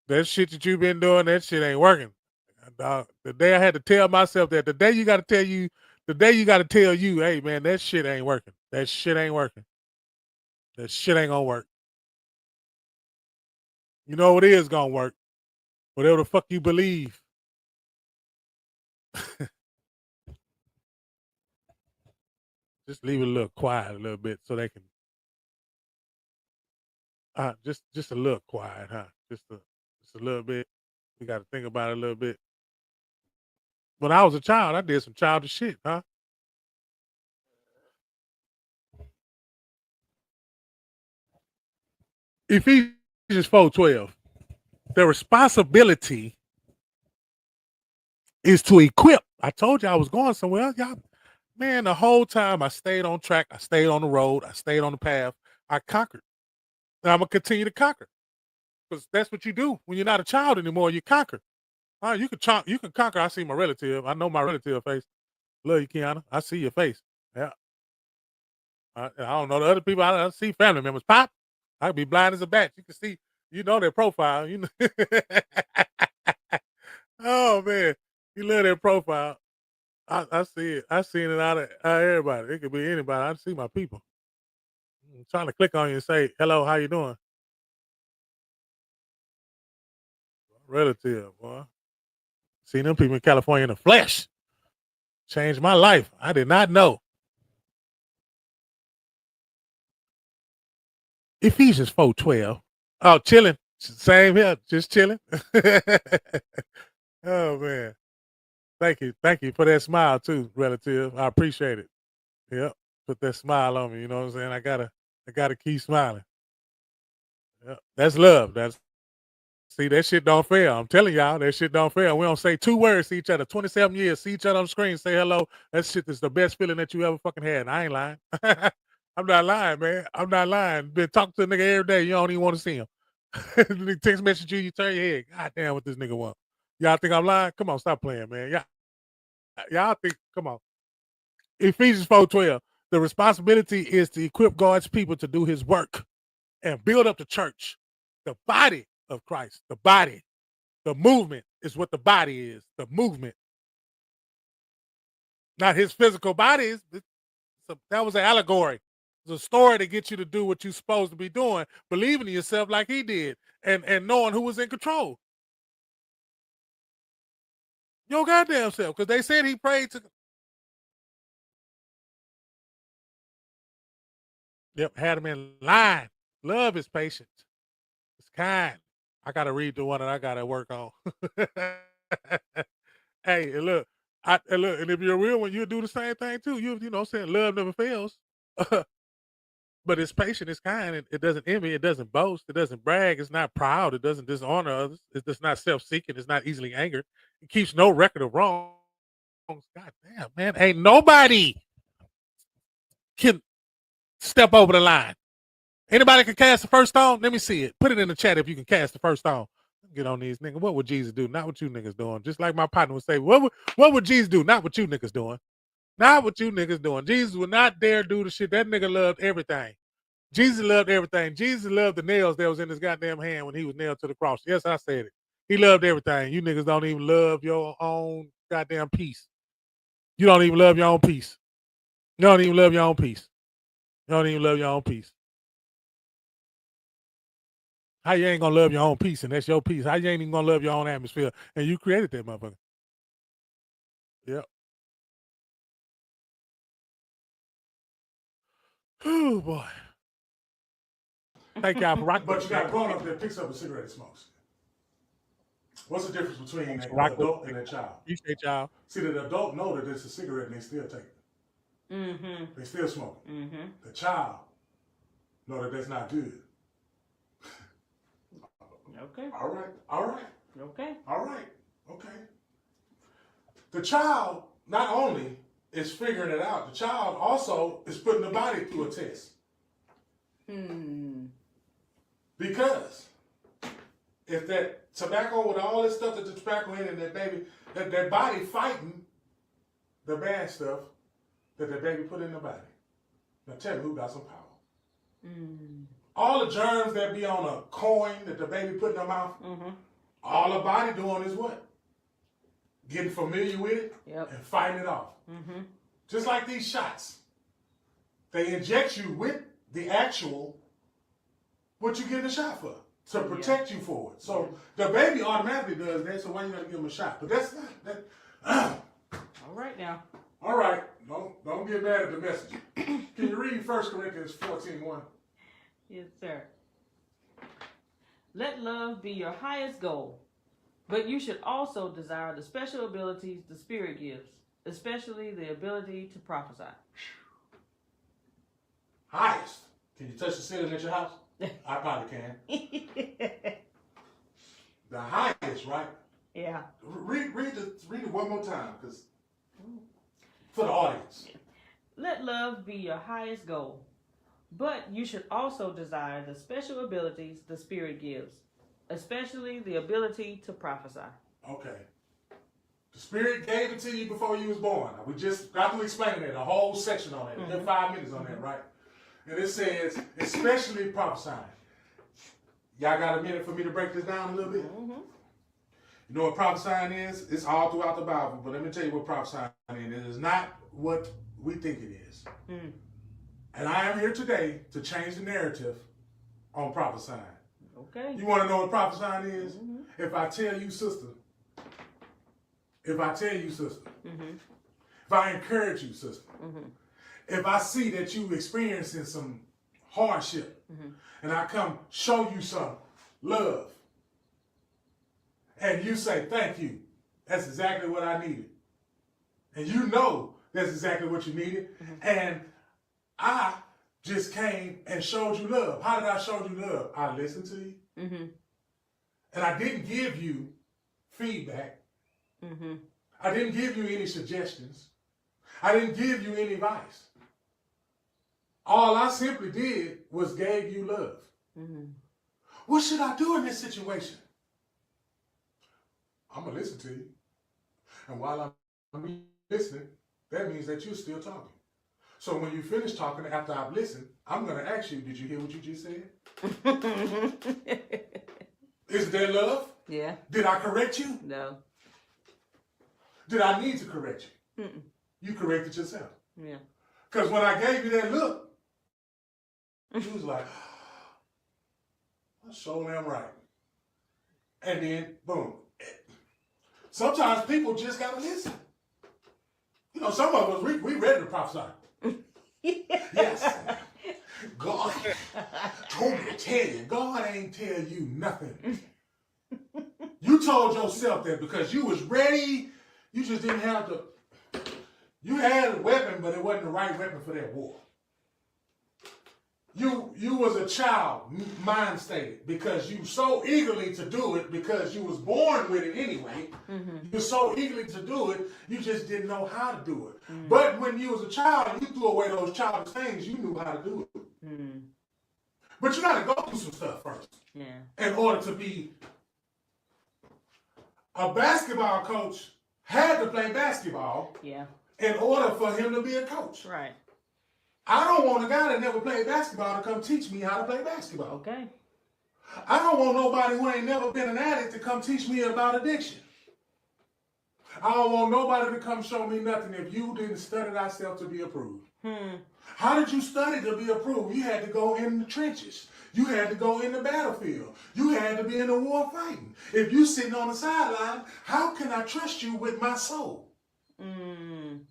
That shit that you've been doing, that shit ain't working. The day I had to tell myself that, the day you got to tell you, hey, man, that shit ain't working. That shit ain't working. That shit ain't gonna work. You know what is gonna work? Whatever the fuck you believe. Just leave it a little quiet a little bit so they can just a little quiet, huh? Just a little bit. We got to think about it a little bit. When I was a child, I did some childish shit, huh? Ephesians 4:12. The responsibility is to equip. I told you I was going somewhere. Y'all, man, the whole time I stayed on track. I stayed on the road. I stayed on the path. I conquered. And I'm going to continue to conquer. Because that's what you do when you're not a child anymore. You conquer. You can conquer. I see my relative. I know my relative face. Love you, Kiana. I see your face. Yeah. I don't know the other people. I see family members. Pop. I can be blind as a bat. You can see, you know their profile. You know. Oh man, you love their profile. I see it. I seen it out of everybody. It could be anybody. I see my people. I'm trying to click on you and say, hello, how you doing? Relative, boy. Seen them people in California in the flesh. Changed my life. I did not know. Ephesians 4:12. Oh, chilling. Same here. Just chilling. Oh man. Thank you. Thank you for that smile too, relative. I appreciate it. Yep. Put that smile on me. You know what I'm saying? I gotta keep smiling. Yep. That's love. See, that shit don't fail. I'm telling y'all, that shit don't fail. We don't say 2 words to each other. 27 years, see each other on the screen, say hello. That shit is the best feeling that you ever fucking had. And I ain't lying. I'm not lying, man. I'm not lying. Been talking to a nigga every day. You don't even want to see him. The text message you turn your head. God damn, what this nigga want. Y'all think I'm lying? Come on, stop playing, man. Y'all think, come on. Ephesians 4:12. The responsibility is to equip God's people to do his work and build up the church, the body of Christ, the body. The movement is what the body is. The movement. Not his physical body. That was an allegory. It's a story to get you to do what you're supposed to be doing, believing in yourself like he did, and knowing who was in control. Your goddamn self. Because they said he prayed to. Yep, had him in line. Love is patient. It's kind. I got to read the one that I got to work on. Hey, and look, and if you're a real one, you'll do the same thing too. You know what I'm saying? Love never fails. But it's patient, it's kind, it doesn't envy, it doesn't boast, it doesn't brag, it's not proud, it doesn't dishonor others, it's not self-seeking, it's not easily angered, it keeps no record of wrongs. God damn, man, ain't nobody can step over the line. Anybody can cast the first stone? Let me see it. Put it in the chat if you can cast the first stone. Get on these niggas. What would Jesus do? Not what you niggas doing. Just like my partner would say, what would Jesus do? Not what you niggas doing. Not what you niggas doing. Jesus would not dare do the shit. That nigga loved everything. Jesus loved everything. Jesus loved the nails that was in his goddamn hand when he was nailed to the cross. Yes, I said it. He loved everything. You niggas don't even love your own goddamn peace. You don't even love your own peace. You don't even love your own peace. You don't even love your own peace. How you ain't gonna love your own peace and that's your peace? How you ain't even gonna love your own atmosphere and you created that motherfucker? Yep. Oh boy. Thank y'all for rocking. But you got a grown up that picks up a cigarette and smokes. What's the difference between an adult and a child? Appreciate y'all. See, the adult know that it's a cigarette and they still take it. Mm-hmm. They still smoke. Mm-hmm. The child know that that's not good. Okay. All right. All right. Okay. All right. Okay. The child not only is figuring it out, the child also is putting the body through a test. Because if that tobacco with all this stuff that the tobacco in and that baby, that body fighting the bad stuff that the baby put in the body. Now tell me who got some power. All the germs that be on a coin that the baby put in their mouth, all the body doing is what? Getting familiar with it and fighting it off. Just like these shots. They inject you with the actual, what you getting a shot for, to protect you for it. So the baby automatically does that, so why you gotta give him a shot? But that's not, that. All right now. All right, don't get mad at the message. Can you read 1 Corinthians 14:1? Yes, sir. Let love be your highest goal, but you should also desire the special abilities the Spirit gives, especially the ability to prophesy. Highest. Can you touch the ceiling at your house? I probably can. The highest, right? Yeah. Read it one more time, because for the audience. Let love be your highest goal, but you should also desire the special abilities the Spirit gives, especially the ability to prophesy. Okay. The Spirit gave it to you before you was born. We just got to explain that, a whole section on that. We got 5 minutes on that, right? And it says, especially prophesying. Y'all got a minute for me to break this down a little bit? You know what prophesying is? It's all throughout the Bible, but let me tell you what prophesying is. It is not what we think it is. And I am here today to change the narrative on prophesying. Okay. You want to know what prophesying is? If I tell you, sister, if I encourage you, sister, if I see that you experiencing some hardship, and I come show you some love, and you say, thank you, that's exactly what I needed. And you know that's exactly what you needed. And I just came and showed you love. How did I show you love? I listened to you. And I didn't give you feedback. I didn't give you any suggestions. I didn't give you any advice. All I simply did was gave you love. What should I do in this situation? I'm going to listen to you. And while I'm listening, that means that you're still talking. So when you finish talking after I've listened, I'm going to ask you, did you hear what you just said? Is that love? Yeah. Did I correct you? No. Did I need to correct you? You corrected yourself. Yeah. Because when I gave you that look, you was like, I sure am right. And then, boom. Sometimes people just got to listen. You know, some of us, we ready to prophesy. Yes. God told me to tell you. God ain't tell you nothing. You told yourself that because you was ready. You just didn't have the... You had a weapon, but it wasn't the right weapon for that war. You was a child, mind stated, because you so eagerly to do it, because you was born with it anyway. You so eagerly to do it, you just didn't know how to do it. But when you was a child and you threw away those childish things, you knew how to do it. But you got to go through some stuff first in order to be... A basketball coach had to play basketball in order for him to be a coach. Right. I don't want a guy that never played basketball to come teach me how to play basketball. Okay. I don't want nobody who ain't never been an addict to come teach me about addiction. I don't want nobody to come show me nothing if you didn't study thyself to be approved. How did you study to be approved? You had to go in the trenches. You had to go in the battlefield. You had to be in the war fighting. If you sitting on the sideline, how can I trust you with my soul? In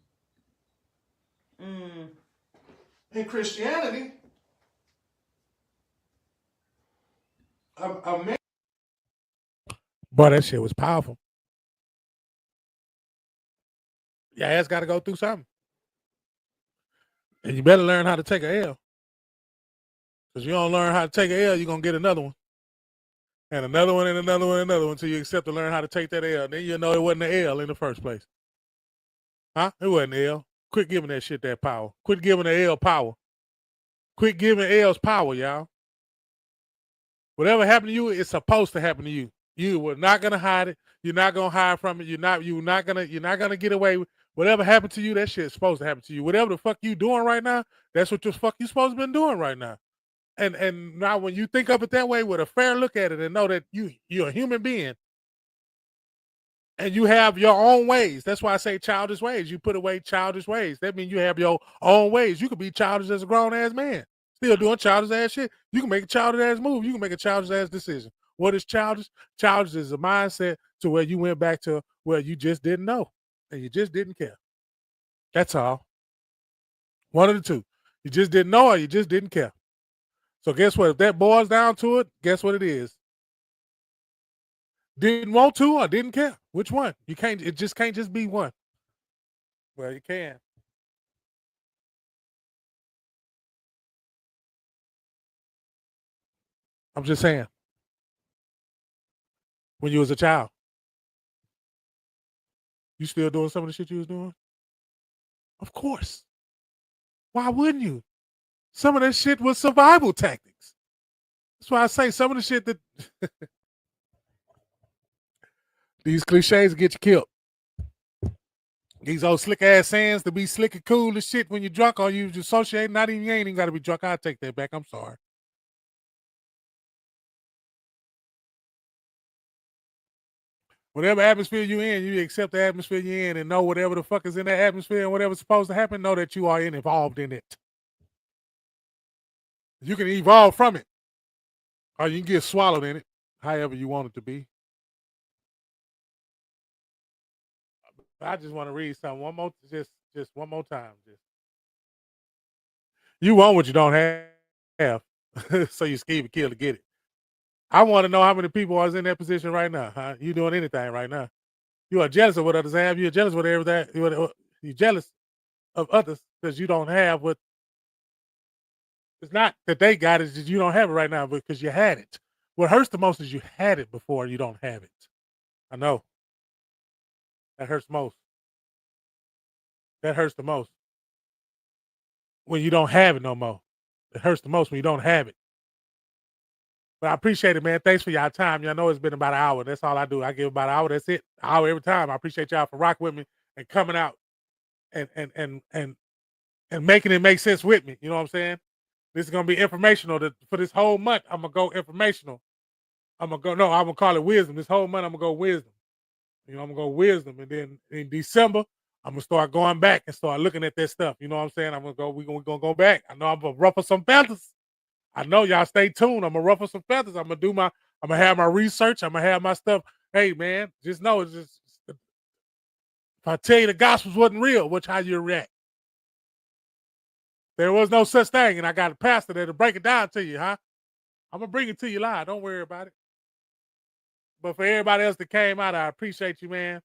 Christianity, a man... Boy, that shit was powerful. Your ass got to go through something. And you better learn how to take a L. Because you don't learn how to take a L, you're going to get another one. And another one, and another one, and another one, until you accept to learn how to take that L. Then you know it wasn't an L in the first place. Huh? It wasn't an L. Quit giving that shit that power. Quit giving the L power. Quit giving L's power, y'all. Whatever happened to you, it's supposed to happen to you. You were not gonna hide it. You're not gonna hide from it. You're not gonna get away with whatever happened to you. That shit's supposed to happen to you. Whatever the fuck you doing right now, that's what the fuck you supposed to been doing right now. And now when you think of it that way with a fair look at it and know that you're a human being and you have your own ways. That's why I say childish ways. You put away childish ways. That means you have your own ways. You could be childish as a grown ass man, still doing childish ass shit. You can make a childish ass move. You can make a childish ass decision. What is childish? Childish is a mindset to where you went back to where you just didn't know and you just didn't care. That's all. One of the two. You just didn't know or you just didn't care. So guess what? If that boils down to it, guess what it is? Didn't want to or didn't care? Which one? You can't. It just can't just be one. Well, you can. I'm just saying. When you was a child, you still doing some of the shit you was doing? Of course. Why wouldn't you? Some of that shit was survival tactics. That's why I say some of the shit that these cliches get you killed. These old slick ass sayings to be slick and cool and shit when you're drunk or you associate. Not even, you ain't even got to be drunk. I'll take that back. I'm sorry. Whatever atmosphere you in, you accept the atmosphere you're in and know whatever the fuck is in that atmosphere and whatever's supposed to happen, know that you are involved in it. You can evolve from it. Or you can get swallowed in it, however you want it to be. I just want to read something. One more, just Just one more time. Just you want what you don't have. So you scheme and kill to get it. I want to know how many people are in that position right now. Huh? You doing anything right now? You are jealous of what others have. You're jealous of everything. You're jealous of others because you don't have what. It's not that they got it, it's just you don't have it right now because you had it. What hurts the most is you had it before you don't have it. I know. That hurts most. That hurts the most. When you don't have it no more. It hurts the most when you don't have it. But I appreciate it, man. Thanks for y'all time. Y'all know it's been about an hour. That's all I do. I give about an hour. That's it. An hour every time. I appreciate y'all for rocking with me and coming out and making it make sense with me. You know what I'm saying? This is gonna be informational. For this whole month, I'm gonna go informational. I'm gonna call it wisdom. This whole month, I'm gonna go wisdom. You know, I'm gonna go wisdom, and then in December, I'm gonna start going back and start looking at that stuff. You know what I'm saying? We're gonna go back. I know I'm gonna ruffle some feathers. I know y'all stay tuned. I'm gonna ruffle some feathers. I'm gonna have my research. I'm gonna have my stuff. Hey man, just know it's just if I tell you the gospels wasn't real, watch how you react. There was no such thing, and I got a pastor there to break it down to you, huh? I'm gonna bring it to you live. Don't worry about it. But for everybody else that came out, I appreciate you, man.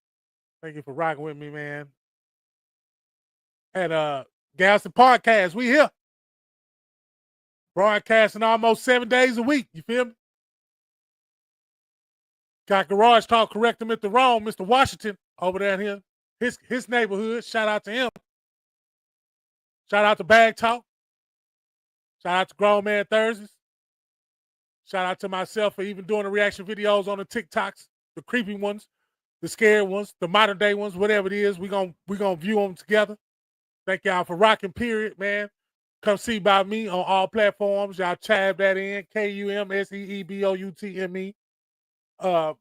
Thank you for rocking with me, man. And Galveston Podcast, we here. Broadcasting almost 7 days a week. You feel me? Got Garage Talk, correct him if they're wrong. Mr. Washington over there in here. His neighborhood. Shout out to him. Shout out to Bag Talk. Shout out to Grown Man Thursdays. Shout out to myself for even doing the reaction videos on the TikToks, the creepy ones, the scared ones, the modern day ones, whatever it is. We gonna view them together. Thank y'all for rocking, period, man. Come see about me on all platforms. Y'all tab that in. KUMSEEBOUTME.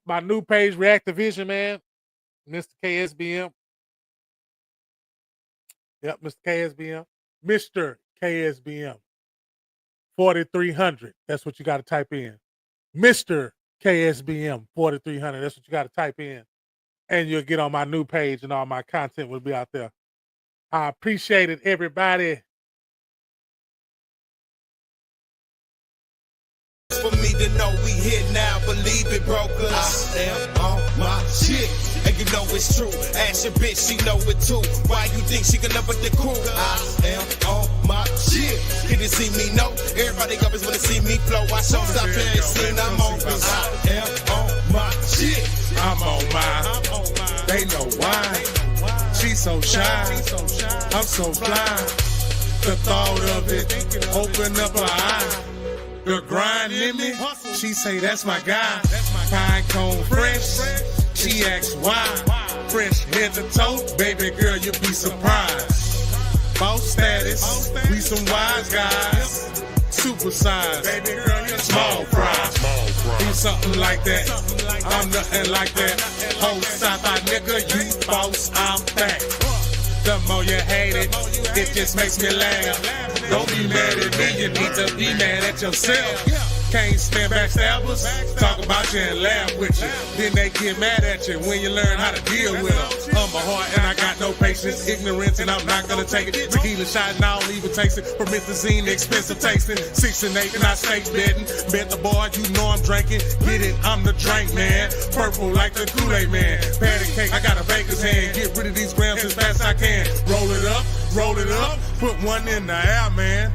My new page, Reactivision, man. Mr. KSBM. Yep, Mr. KSBM. Mr. KSBM. 4300. That's what you got to type in. Mr. KSBM 4300. That's what you got to type in. And you'll get on my new page and all my content will be out there. I appreciate it, everybody. For me to know we here now, believe it, brokers. I am on my shit, and you know it's true. Ask your bitch, she know it too. Why you think she can up with the crew? I am on my shit. Can you see me? No. Everybody always wanna see me flow. I show stop playing scene. I'm on this. I am on my shit. I'm on mine. They know why. She so shy. I'm so fly. The thought of it open up her eye. The grind in me, she say that's my guy. Pine cone fresh, she asks why. Fresh head to toe, baby girl, you'll be surprised. Boss status, we some wise guys. Super size, baby girl, you're small fry. Do something like that, I'm nothing like that. Whole Southside nigga, you boss, I'm back. The more you hate it, it just makes me laugh. Don't be mad at me, you need to be mad at yourself. Can't stand backstabbers, talk about you and laugh with you. Then they get mad at you when you learn how to deal with them. I'm a heart and I got no patience, ignorance and I'm not gonna take it. Tequila shot and I don't even taste it. Promethazine, expensive tasting. 6 and 8 and I stay betting. Bet the bar, you know I'm drinking. Get it, I'm the drink man. Purple like the Kool-Aid man. Patty cake, I got a baker's hand. Get rid of these grams as fast as I can. Roll it up, put one in the air, man.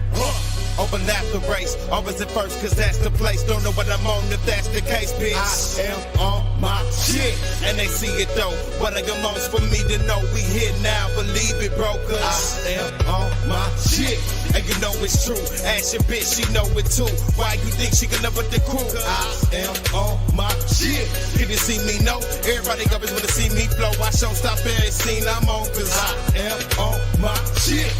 Overlap the race, always at first, cause that's the place. Don't know what I'm on if that's the case, bitch. I am on my shit, and they see it though. What are your moms for me to know? We here now, believe it, brokers. I am on my shit, and you know it's true. Ask your bitch, she know it too. Why you think she can live with the crew? I am on my shit. Can you see me? No. Everybody always wanna see me flow. I show stop every scene I'm on, cause I am on my shit.